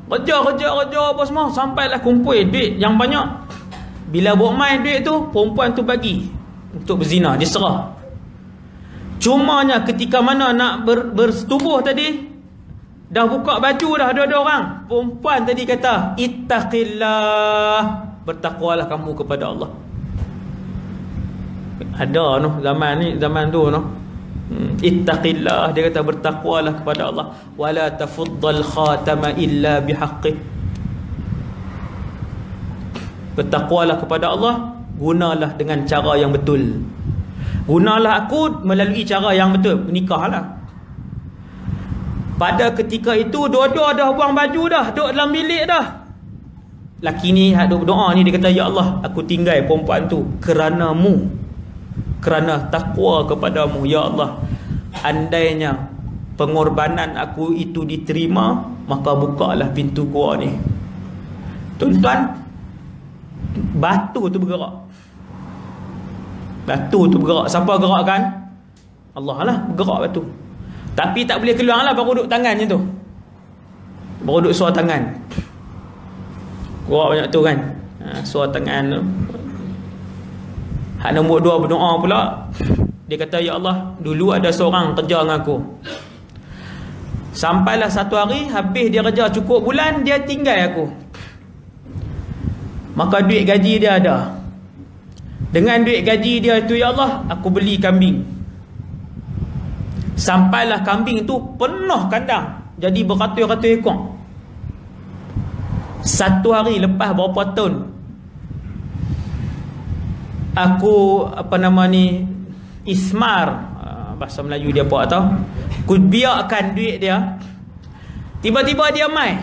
apa semua, sampailah kumpul duit yang banyak. Bila buat main duit tu, perempuan tu bagi untuk berzina, dia serah. Cumanya ketika mana nak bersetubuh tadi, dah buka baju dah dua-dua orang, perempuan tadi kata, ittaqillah, bertakwalah kamu kepada Allah. Ada noh zaman tu noh. Ittaqillah, dia kata bertakwalah kepada Allah, wala tafuddal khatama illa bihaqqih. Bertakwalah kepada Allah, gunalah dengan cara yang betul. Gunalah aku melalui cara yang betul, nikahlah. Pada ketika itu dua-dua dah buang baju dah, duduk dalam bilik dah. Laki ni duduk berdoa ni, dia kata, ya Allah, aku tinggal perempuan tu kerana-Mu, kerana takwa kepadamu. Ya Allah, andainya pengorbanan aku itu diterima, maka bukalah pintu gua ni. Tuan-tuan, batu tu bergerak. Batu tu bergerak. Siapa gerakkan? Allah lah bergerak batu. Tapi tak boleh keluar lah, baru duduk tangan je tu. Baru duduk suar tangan. Gerak banyak tu kan. Suar tangan tu. Hak nombor 2 berdoa pula. Dia kata, ya Allah, dulu ada seorang kerja dengan aku. Sampailah satu hari, habis dia kerja cukup bulan, dia tinggal aku. Maka duit gaji dia ada. Dengan duit gaji dia itu, ya Allah, aku beli kambing. Sampailah kambing tu penuh kandang, jadi beratus-ratus ekor. Satu hari lepas berapa tahun, aku ismar, bahasa Melayu dia apa tahu, aku biarkan duit dia. Tiba-tiba dia mai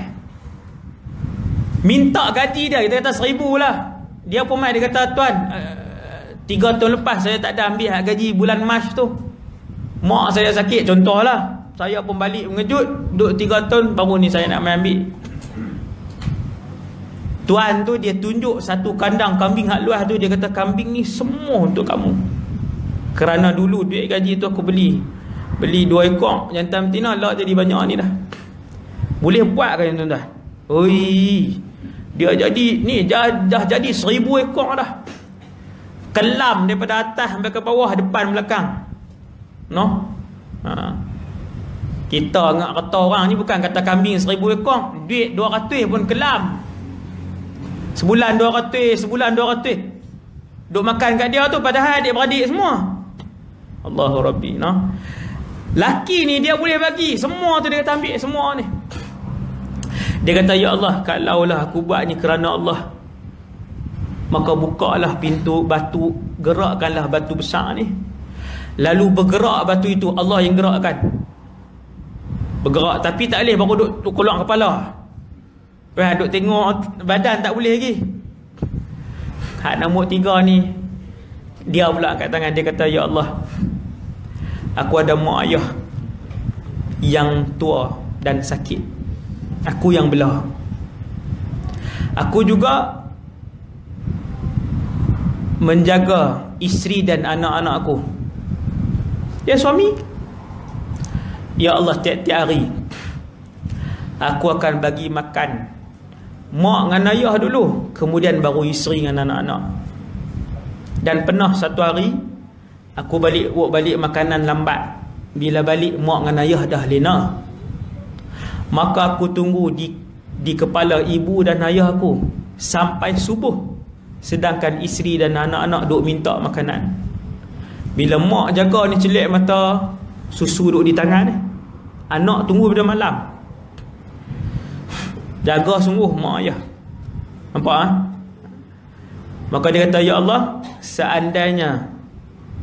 minta gaji dia, kita kata 1,000 lah. Dia pun mai, dia kata, tuan, 3 tahun lepas saya tak ada ambil gaji bulan Mac tu. Mak saya sakit, contohlah. Saya pun balik mengejut, duduk 3 tahun, baru ni saya nak main ambil. Tuan tu dia tunjuk satu kandang kambing hak luas tu. Dia kata kambing ni semua untuk kamu. Kerana dulu duit gaji tu aku beli 2 ekor jantan betina, lah jadi banyak ni dah. Boleh buat kan tuan-tuan? Oi, dia jadi ni dah jadi 1000 ekor dah. Kelam daripada atas sampai ke bawah, depan belakang. No? Kita ngak kata orang ni bukan kata kambing 1000 ekor, duit 200 pun kelam. Sebulan 200. Duk makan kat dia tu, padahal adik-beradik semua. Allahu Rabbi, no? Laki ni dia boleh bagi semua tu, dia kata ambil semua ni. Dia kata, ya Allah, kalaulah aku buat ni kerana Allah, maka bukalah pintu batu, gerakkanlah batu besar ni. Lalu bergerak batu itu, Allah yang gerakkan. Bergerak, tapi tak boleh baru duk keluar kepala. Duk tengok badan tak boleh lagi. Hak nombor 3 ni, dia pula angkat tangan, dia kata, ya Allah, aku ada mak ayah yang tua dan sakit. Aku yang belah. Aku juga menjaga isteri dan anak-anak aku. Dia suami. Ya Allah, tiap-tiap hari aku akan bagi makan mak dengan ayah dulu, kemudian baru isteri dengan anak-anak. Dan pernah satu hari aku balik makanan lambat. Bila balik mak dengan ayah dah lena. Maka aku tunggu di kepala ibu dan ayah aku sampai subuh, sedangkan isteri dan anak-anak duk minta makanan. Bila mak jaga ni celik mata, susu duk di tangan ni, anak tunggu pada malam. Jaga sungguh mak ayah. Nampak ah? Maka dia kata, ya Allah, seandainya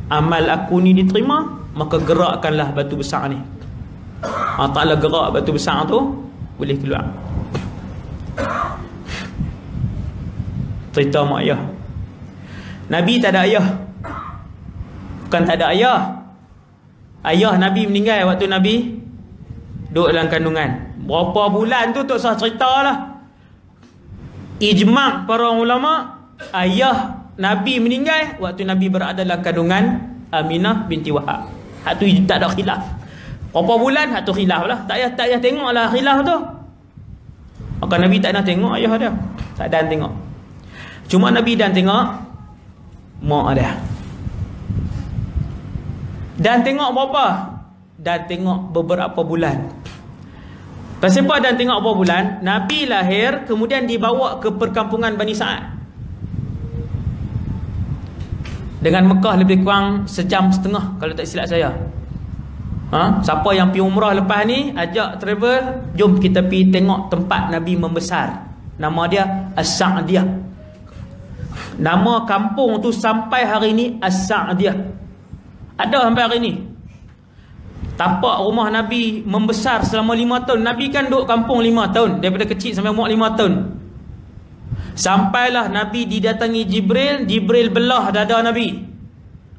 amal aku ni diterima, maka gerakkanlah batu besar ni. Ta'ala gerak batu besar tu, boleh keluar. Cerita mak ayah. Nabi tak ada ayah. Bukan tak ada ayah, ayah Nabi meninggal waktu Nabi duduk dalam kandungan. Berapa bulan tu tak usah cerita lah. Ijma' para ulama, ayah Nabi meninggal waktu Nabi berada dalam kandungan Aminah binti Wahab. Hak tu tak ada khilaf. Berapa bulan, hak tu khilaf lah. Tak payah tengok lah khilaf tu. Maka Nabi tak nak tengok ayah dia, tak dan tengok. Cuma Nabi dan tengok mak dia. Dan tengok berapa? Dan tengok beberapa bulan. Pasal apa dan tengok berapa bulan? Nabi lahir, kemudian dibawa ke perkampungan Bani Sa'ad. Dengan Mekah lebih kurang 1.5 jam kalau tak silap saya. Siapa yang pergi umrah lepas ni, ajak travel, jom kita pergi tengok tempat Nabi membesar. Nama dia As-Sa'diyah. Nama kampung tu sampai hari ni As-Sa'diyah. Ada sampai hari ni. Tapak rumah Nabi membesar selama 5 tahun. Nabi kan duduk kampung 5 tahun, daripada kecil sampai umur 5 tahun. Sampailah Nabi didatangi Jibril. Jibril belah dada Nabi.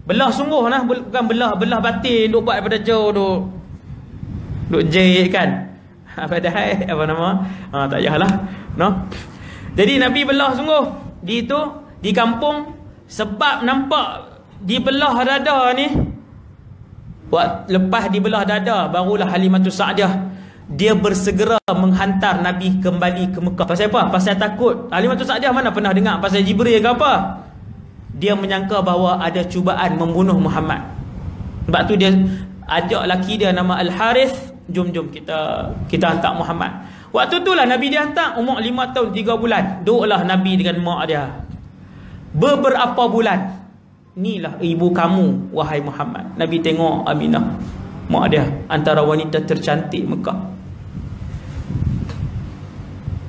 Belah sungguh lah, bukan belah batin, duk buat daripada jauh, duk jahit kan. Padahal apa nama? Tak payahlah, no. Jadi Nabi belah sungguh di kampung, sebab nampak dibelah dada ni. Lepas dibelah dada, barulah Halimatus Sa'diyah dia bersegera menghantar Nabi kembali ke Mekah. Pasal apa? Pasal takut. Halimatus Sa'diyah mana pernah dengar pasal Jibril ke apa? Dia menyangka bahawa ada cubaan membunuh Muhammad. Sebab tu dia ajak laki dia nama Al-Harith, jom kita hantar Muhammad. Waktu tu lah Nabi dia hantar, umur 5 tahun 3 bulan. Duduklah Nabi dengan mak dia beberapa bulan. Inilah ibu kamu, wahai Muhammad. Nabi tengok Aminah, mak dia, antara wanita tercantik Mekah.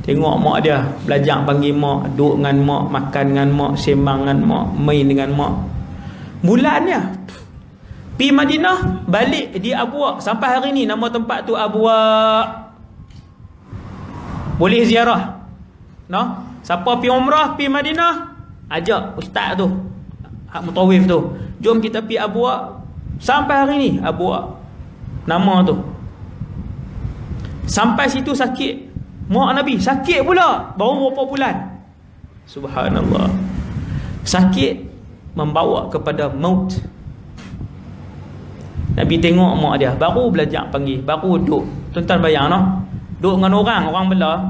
Tengok mak dia, belajar panggil mak, duduk dengan mak, makan dengan mak, sembang dengan mak, main dengan mak. Bulannya pergi Madinah, balik di Abwa. Sampai hari ni nama tempat tu Abwa. Boleh ziarah, no? Siapa pergi umrah, pergi Madinah, ajak ustaz tu, hak mutawif tu, jom kita pergi Abwa, Sampai hari ni buat nama tu. Sampai situ sakit. Mak Nabi sakit pula. Baru berapa bulan. Subhanallah. Sakit membawa kepada maut. Nabi tengok mak dia, baru belajar panggil, baru duduk. Tuan-tuan bayang noh. Duduk dengan orang belah.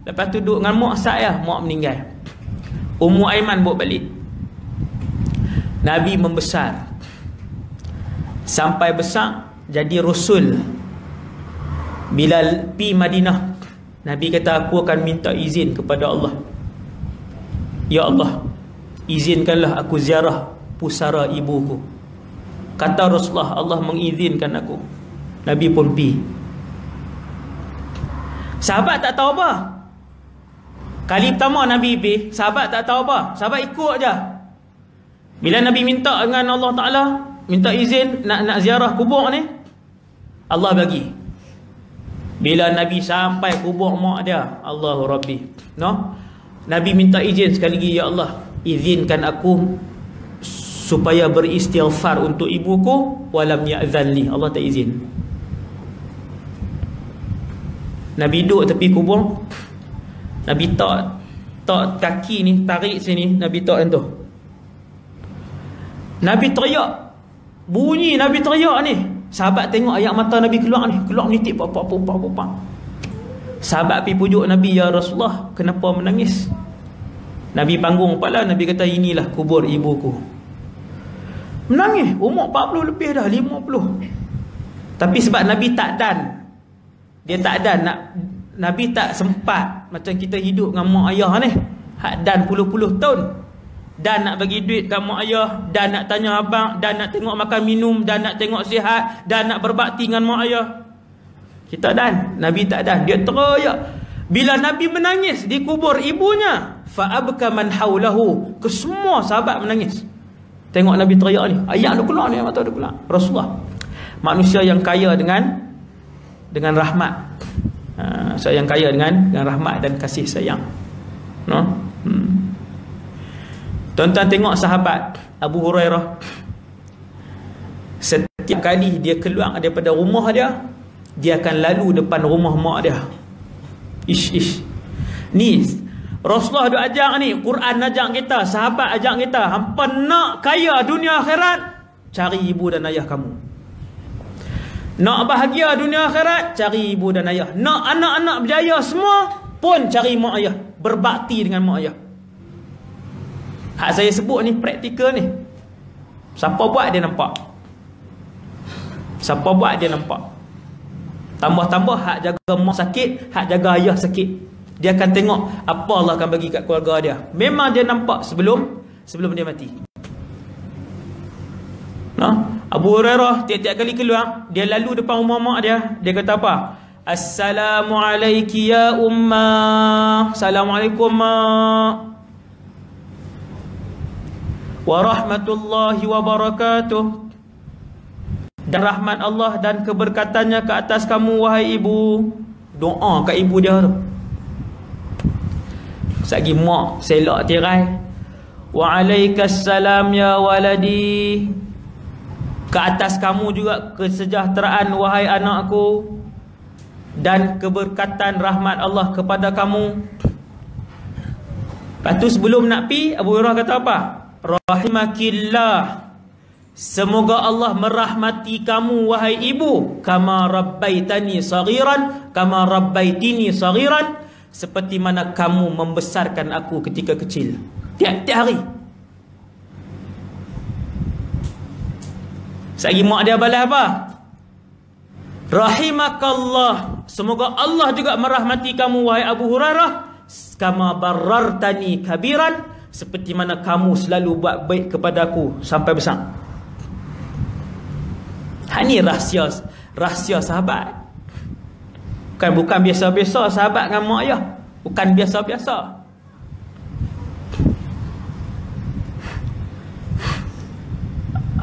Lepas tu duduk dengan mak saya, mak meninggal. Ummu Aiman bawa balik. Nabi membesar. Sampai besar jadi rasul. Bila pi Madinah, Nabi kata, aku akan minta izin kepada Allah. Ya Allah, izinkanlah aku ziarah pusara ibuku. Kata Rasulullah, Allah mengizinkan aku. Nabi pun pi. Sahabat tak tahu apa. Kali pertama Nabi pi, sahabat tak tahu apa. Sahabat ikut je. Bila Nabi minta dengan Allah Ta'ala, minta izin nak ziarah kubur ni, Allah bagi. Bila Nabi sampai kubur mak dia, Allahu Rabbi, no? Nabi minta izin sekali lagi, ya Allah, izinkan aku supaya beristighfar untuk ibuku, walam ya'zan li. Allah tak izin. Nabi duduk tepi kubur. Nabi tak kaki ni, tarik sini, Nabi tak tu. Nabi teriak. Bunyi Nabi teriak ni. Sahabat tengok air mata Nabi keluar ni. Keluar menitik pak. Sahabat pergi pujuk Nabi, ya Rasulullah, kenapa menangis? Nabi panggung kepala. Nabi kata, inilah kubur ibuku. Menangis. Umur 40 lebih dah, 50. Tapi sebab Nabi tak dan. Dia tak dan. Nabi tak sempat. Macam kita hidup dengan mak ayah ni. Hak dan puluh-puluh tahun. Dan nak bagi duit kat mak ayah, dan nak tanya abang, dan nak tengok makan minum, dan nak tengok sihat, dan nak berbakti dengan mak ayah. Kita dan. Nabi tak dan. Dia teriak. Bila Nabi menangis di kubur ibunya, fa'abka man haulahu. Kesemua sahabat menangis. Tengok Nabi teriak ni. Ayat dia keluar ni, mata dia keluar. Rasulullah, manusia yang kaya dengan rahmat. Saya yang kaya dengan rahmat dan kasih sayang. No? Tuan-tuan tengok sahabat Abu Hurairah. Setiap kali dia keluar daripada rumah dia, dia akan lalu depan rumah mak dia. Ish. Ni Rasulullah dia ajak ni, Quran ajak kita, sahabat ajak kita, hampa nak kaya dunia akhirat, cari ibu dan ayah kamu. Nak bahagia dunia akhirat, cari ibu dan ayah. Nak anak-anak berjaya semua pun cari mak ayah, berbakti dengan mak ayah. Hak saya sebut ni praktikal ni. Siapa buat dia nampak. Siapa buat dia nampak. Tambah-tambah hak jaga mak sakit, hak jaga ayah sakit. Dia akan tengok apa Allah akan bagi kat keluarga dia. Memang dia nampak sebelum dia mati. Nah, Abu Hurairah tiap-tiap kali keluar, dia lalu depan rumah mak dia. Dia kata apa? Assalamualaikum ya ummah. Assalamualaikum mak. Warahmatullahi wabarakatuh. Dan rahmat Allah dan keberkatannya ke atas kamu wahai ibu. Doa kat ibu dia tu. Sagi mak selak tirai. Waalaikumsalam ya waladi. Ke atas kamu juga kesejahteraan wahai anakku, dan keberkatan rahmat Allah kepada kamu. Lepas tu sebelum nak pi, Abu Hurairah kata apa? Rahimakillah. Semoga Allah merahmati kamu wahai ibu, kama rabbaitani saghiran, kama rabbaitini saghiran, seperti mana kamu membesarkan aku ketika kecil. Tiap-tiap hari. Sagi mak dia balas apa? Rahimakallah. Semoga Allah juga merahmati kamu wahai Abu Hurairah, kama barartani kabiran, seperti mana kamu selalu buat baik kepadaku sampai besar. Ini rahsia sahabat. Bukan biasa-biasa sahabat dengan mak ayah. Bukan biasa-biasa.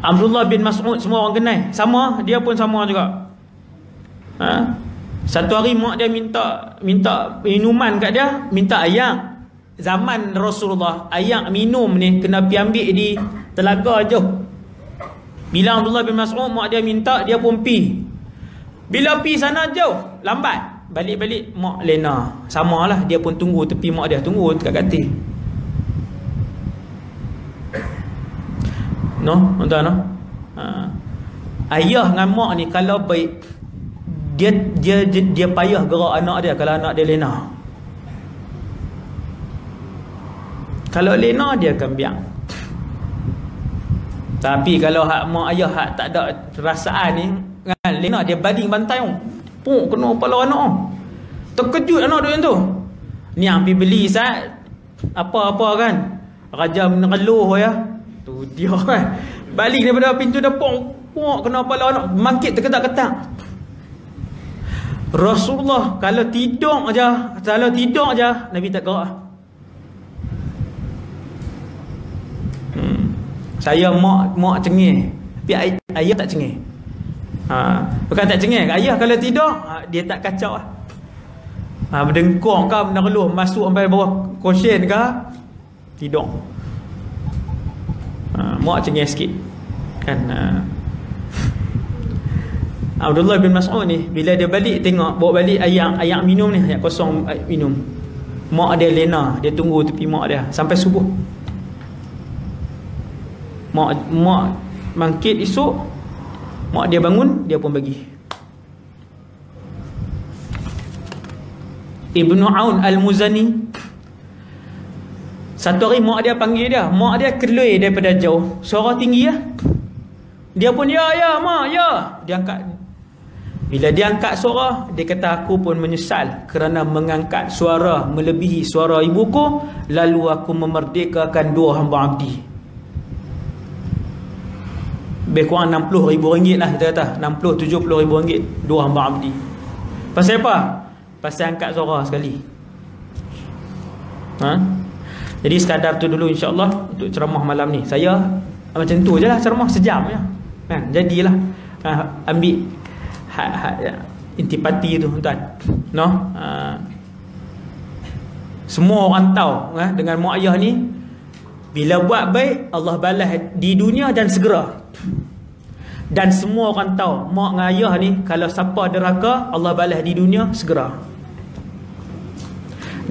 Abdullah bin Mas'ud semua orang kenal. Sama, dia pun sama juga. Satu hari mak dia minta minuman kat dia, minta ayak. Zaman Rasulullah, ayak minum ni kena pergi ambil di telaga jauh. Bila Abdullah bin Mas'ud mak dia minta, dia pun pi. Bila pi sana jauh, lambat, balik-balik mak lena. Samalah, dia pun tunggu tepi mak dia, tunggu dekat katil. Tuan-tuan. Ayah dengan mak ni kalau baik, dia payah gerak anak dia kalau anak dia lena. Kalau lena dia akan biang. Tapi kalau hak mak ayah hak tak ada perasaan ni kan, lena dia baling bantai puk kena kepala anak. Terkejut anak dia tu. Ni ambil beli sat apa-apa kan. Raja mengeluh ya. Tu dia kan. Balik daripada pintu depan puk kena kepala anak, mangkit terketak-ketak. Rasulullah kalau tidur aja Nabi tak gerak. Saya mak cengih, tapi ayah tak cengih. Bukan tak cengih, ayah kalau tidur dia tak kacau lah. Berdengkong ke, benda keluh masuk sampai bawah kosen ke, tidur. Mak cengih sikit kan. Abdullah bin Mas'ud ni bila dia balik tengok, bawa balik ayak minum ni, ayak kosong minum. Mak dia lena, dia tunggu tepi mak dia sampai subuh. Mak bangkit esok, mak dia bangun, dia pun bagi. Ibnu Aun Al-Muzani, satu hari mak dia panggil dia, mak dia kelui daripada jauh, suara tinggi lah. Dia pun ya mak, ya. Dia angkat. Bila dia angkat suara, dia kata aku pun menyesal kerana mengangkat suara melebihi suara ibuku, lalu aku memerdekakan dua hamba abdi. Lebih kurang RM60,000 lah kita kata, RM60-70,000 dua hamba abdi. Pasal apa? Pasal angkat suara sekali. Jadi sekadar tu dulu insya-Allah untuk ceramah malam ni. Saya macam tu je lah, ceramah sejam je kan. Jadilah ambil intipati tu tuan. Semua orang tahu dengan mak ayah ni, bila buat baik Allah balas di dunia dan segera. Dan semua orang tahu mak dengan ayah ni kalau siapa deraka, Allah balas di dunia segera.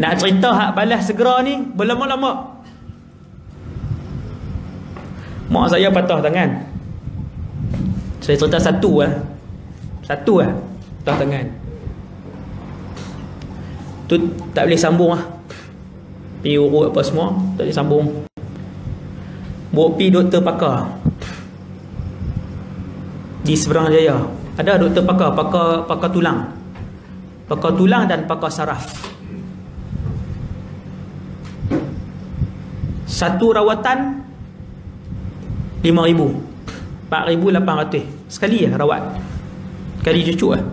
Nak cerita hak balas segera ni berlama-lama. Mak saya patah tangan. Saya cerita satu lah, patah tangan. Tu tak boleh sambung lah. Pergi urut apa semua, tak boleh sambung. Bawa pergi doktor pakar di Seberang Jaya. Ada doktor pakar tulang. Pakar tulang dan pakar saraf. Satu rawatan 5,000, 4,800 sekali lah rawat. Sekali cucuk lah.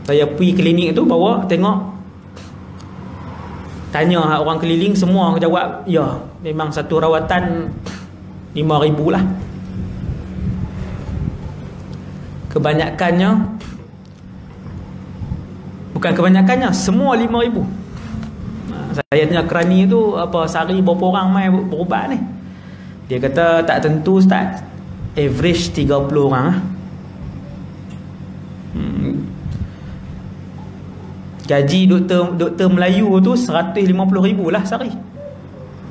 Saya pergi klinik tu, bawa tengok, tanya orang keliling, semua jawab ya, memang satu rawatan 5,000 lah. Kebanyakannya semua 5,000. Saya tanya kerani tu, apa sehari berapa orang mai berubat ni? Dia kata tak tentu Ustaz, average 30 orang lah. Gaji doktor Melayu tu 150,000 lah sehari.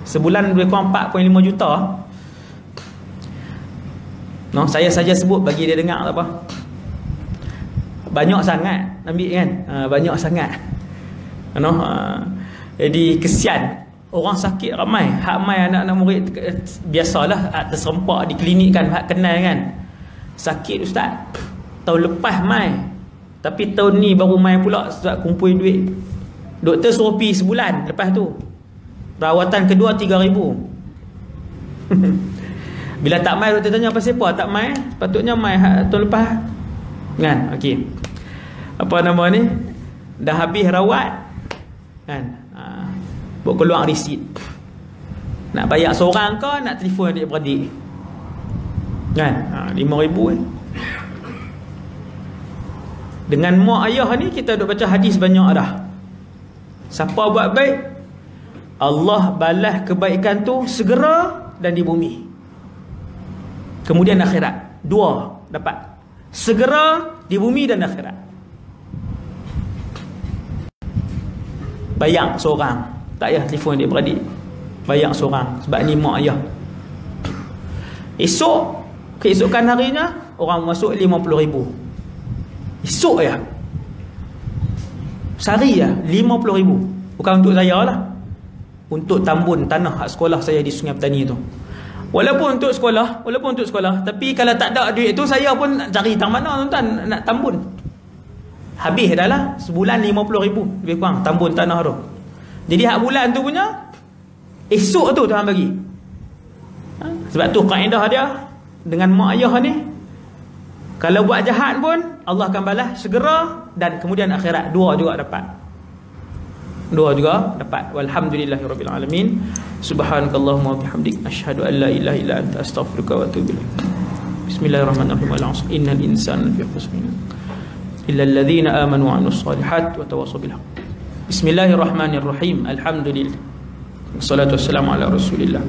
Sebulan lebih kurang 4.5 juta. Saya saja sebut bagi dia dengar tak apa. Banyak sangat ambil kan, banyak sangat. Jadi kesian, orang sakit ramai. Hak mai anak-anak murid biasalah terserempak di klinik kan, hak kenal kan. Sakit Ustaz, tahun lepas mai, tapi tahun ni baru mai pula sebab kumpul duit. Doktor suruh pergi sebulan lepas tu. Rawatan kedua 3,000. Bila tak mai, doktor tanya pasal apa tak mai? Patutnya mai tahun lepas kan. Okey, apa nama ni, dah habis rawat kan, buat keluar resit. Nak bayar seorang ke nak telefon adik-beradik kan, 5,000 Dengan mak ayah ni kita duk baca hadis banyak dah. Siapa buat baik Allah balas kebaikan tu segera dan di bumi. Kemudian akhirat. Dua dapat. Segera di bumi dan akhirat. Bayang seorang. Tak payah telefon dia beradik. Bayang seorang. Sebab ni mak ayah. Esok, keesokan harinya, orang masuk 50,000. Esok ya. Sehari ya, 50,000. Bukan untuk saya lah. Untuk tambun tanah hak sekolah saya di Sungai Petani tu. Walaupun untuk sekolah, tapi kalau tak ada duit tu, saya pun cari tang mana tuan nak tambun. Habis dah lah. Sebulan 50,000 lebih kurang tambun tanah tu. Jadi hak bulan tu punya, esok tu Tuhan bagi. Sebab tu kaedah dia dengan mak ayah ni, kalau buat jahat pun Allah akan balas segera dan kemudian akhirat. Dua juga dapat. Walhamdulillahirabbil alamin. Subhanakallahumma wa bihamdik asyhadu an la ilaha illa anta astaghfiruka wa atubu ilaik. Bismillahirrahmanirrahim. Wal 'asr innal insana lafi khusr illa alladhina amanu wa 'amilus solihat wa tawassaw bil haqq. Bismillahirrahmanirrahim. Alhamdulillah. Wassalatu wassalamu ala Rasulillah.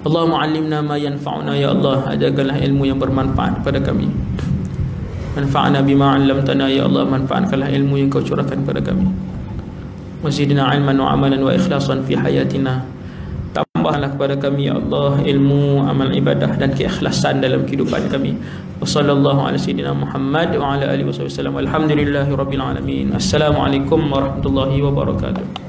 Allahumma 'allimna ma yanfa'una ya Allah, ajarkanlah ilmu yang bermanfaat kepada kami. Manfa'na bima 'allamtana ya Allah, manfaatkanlah ilmu yang kau curahkan kepada kami. Wazidna 'ilman wa 'amalan wa ikhlasan fi hayatina. Tambahlah kepada kami ya Allah ilmu, amal ibadah dan keikhlasan dalam kehidupan kami. Wassallallahu ala sayyidina Muhammad wa ala alihi wasallam. Alhamdulillahirabbil alamin. Assalamualaikum warahmatullahi wabarakatuh.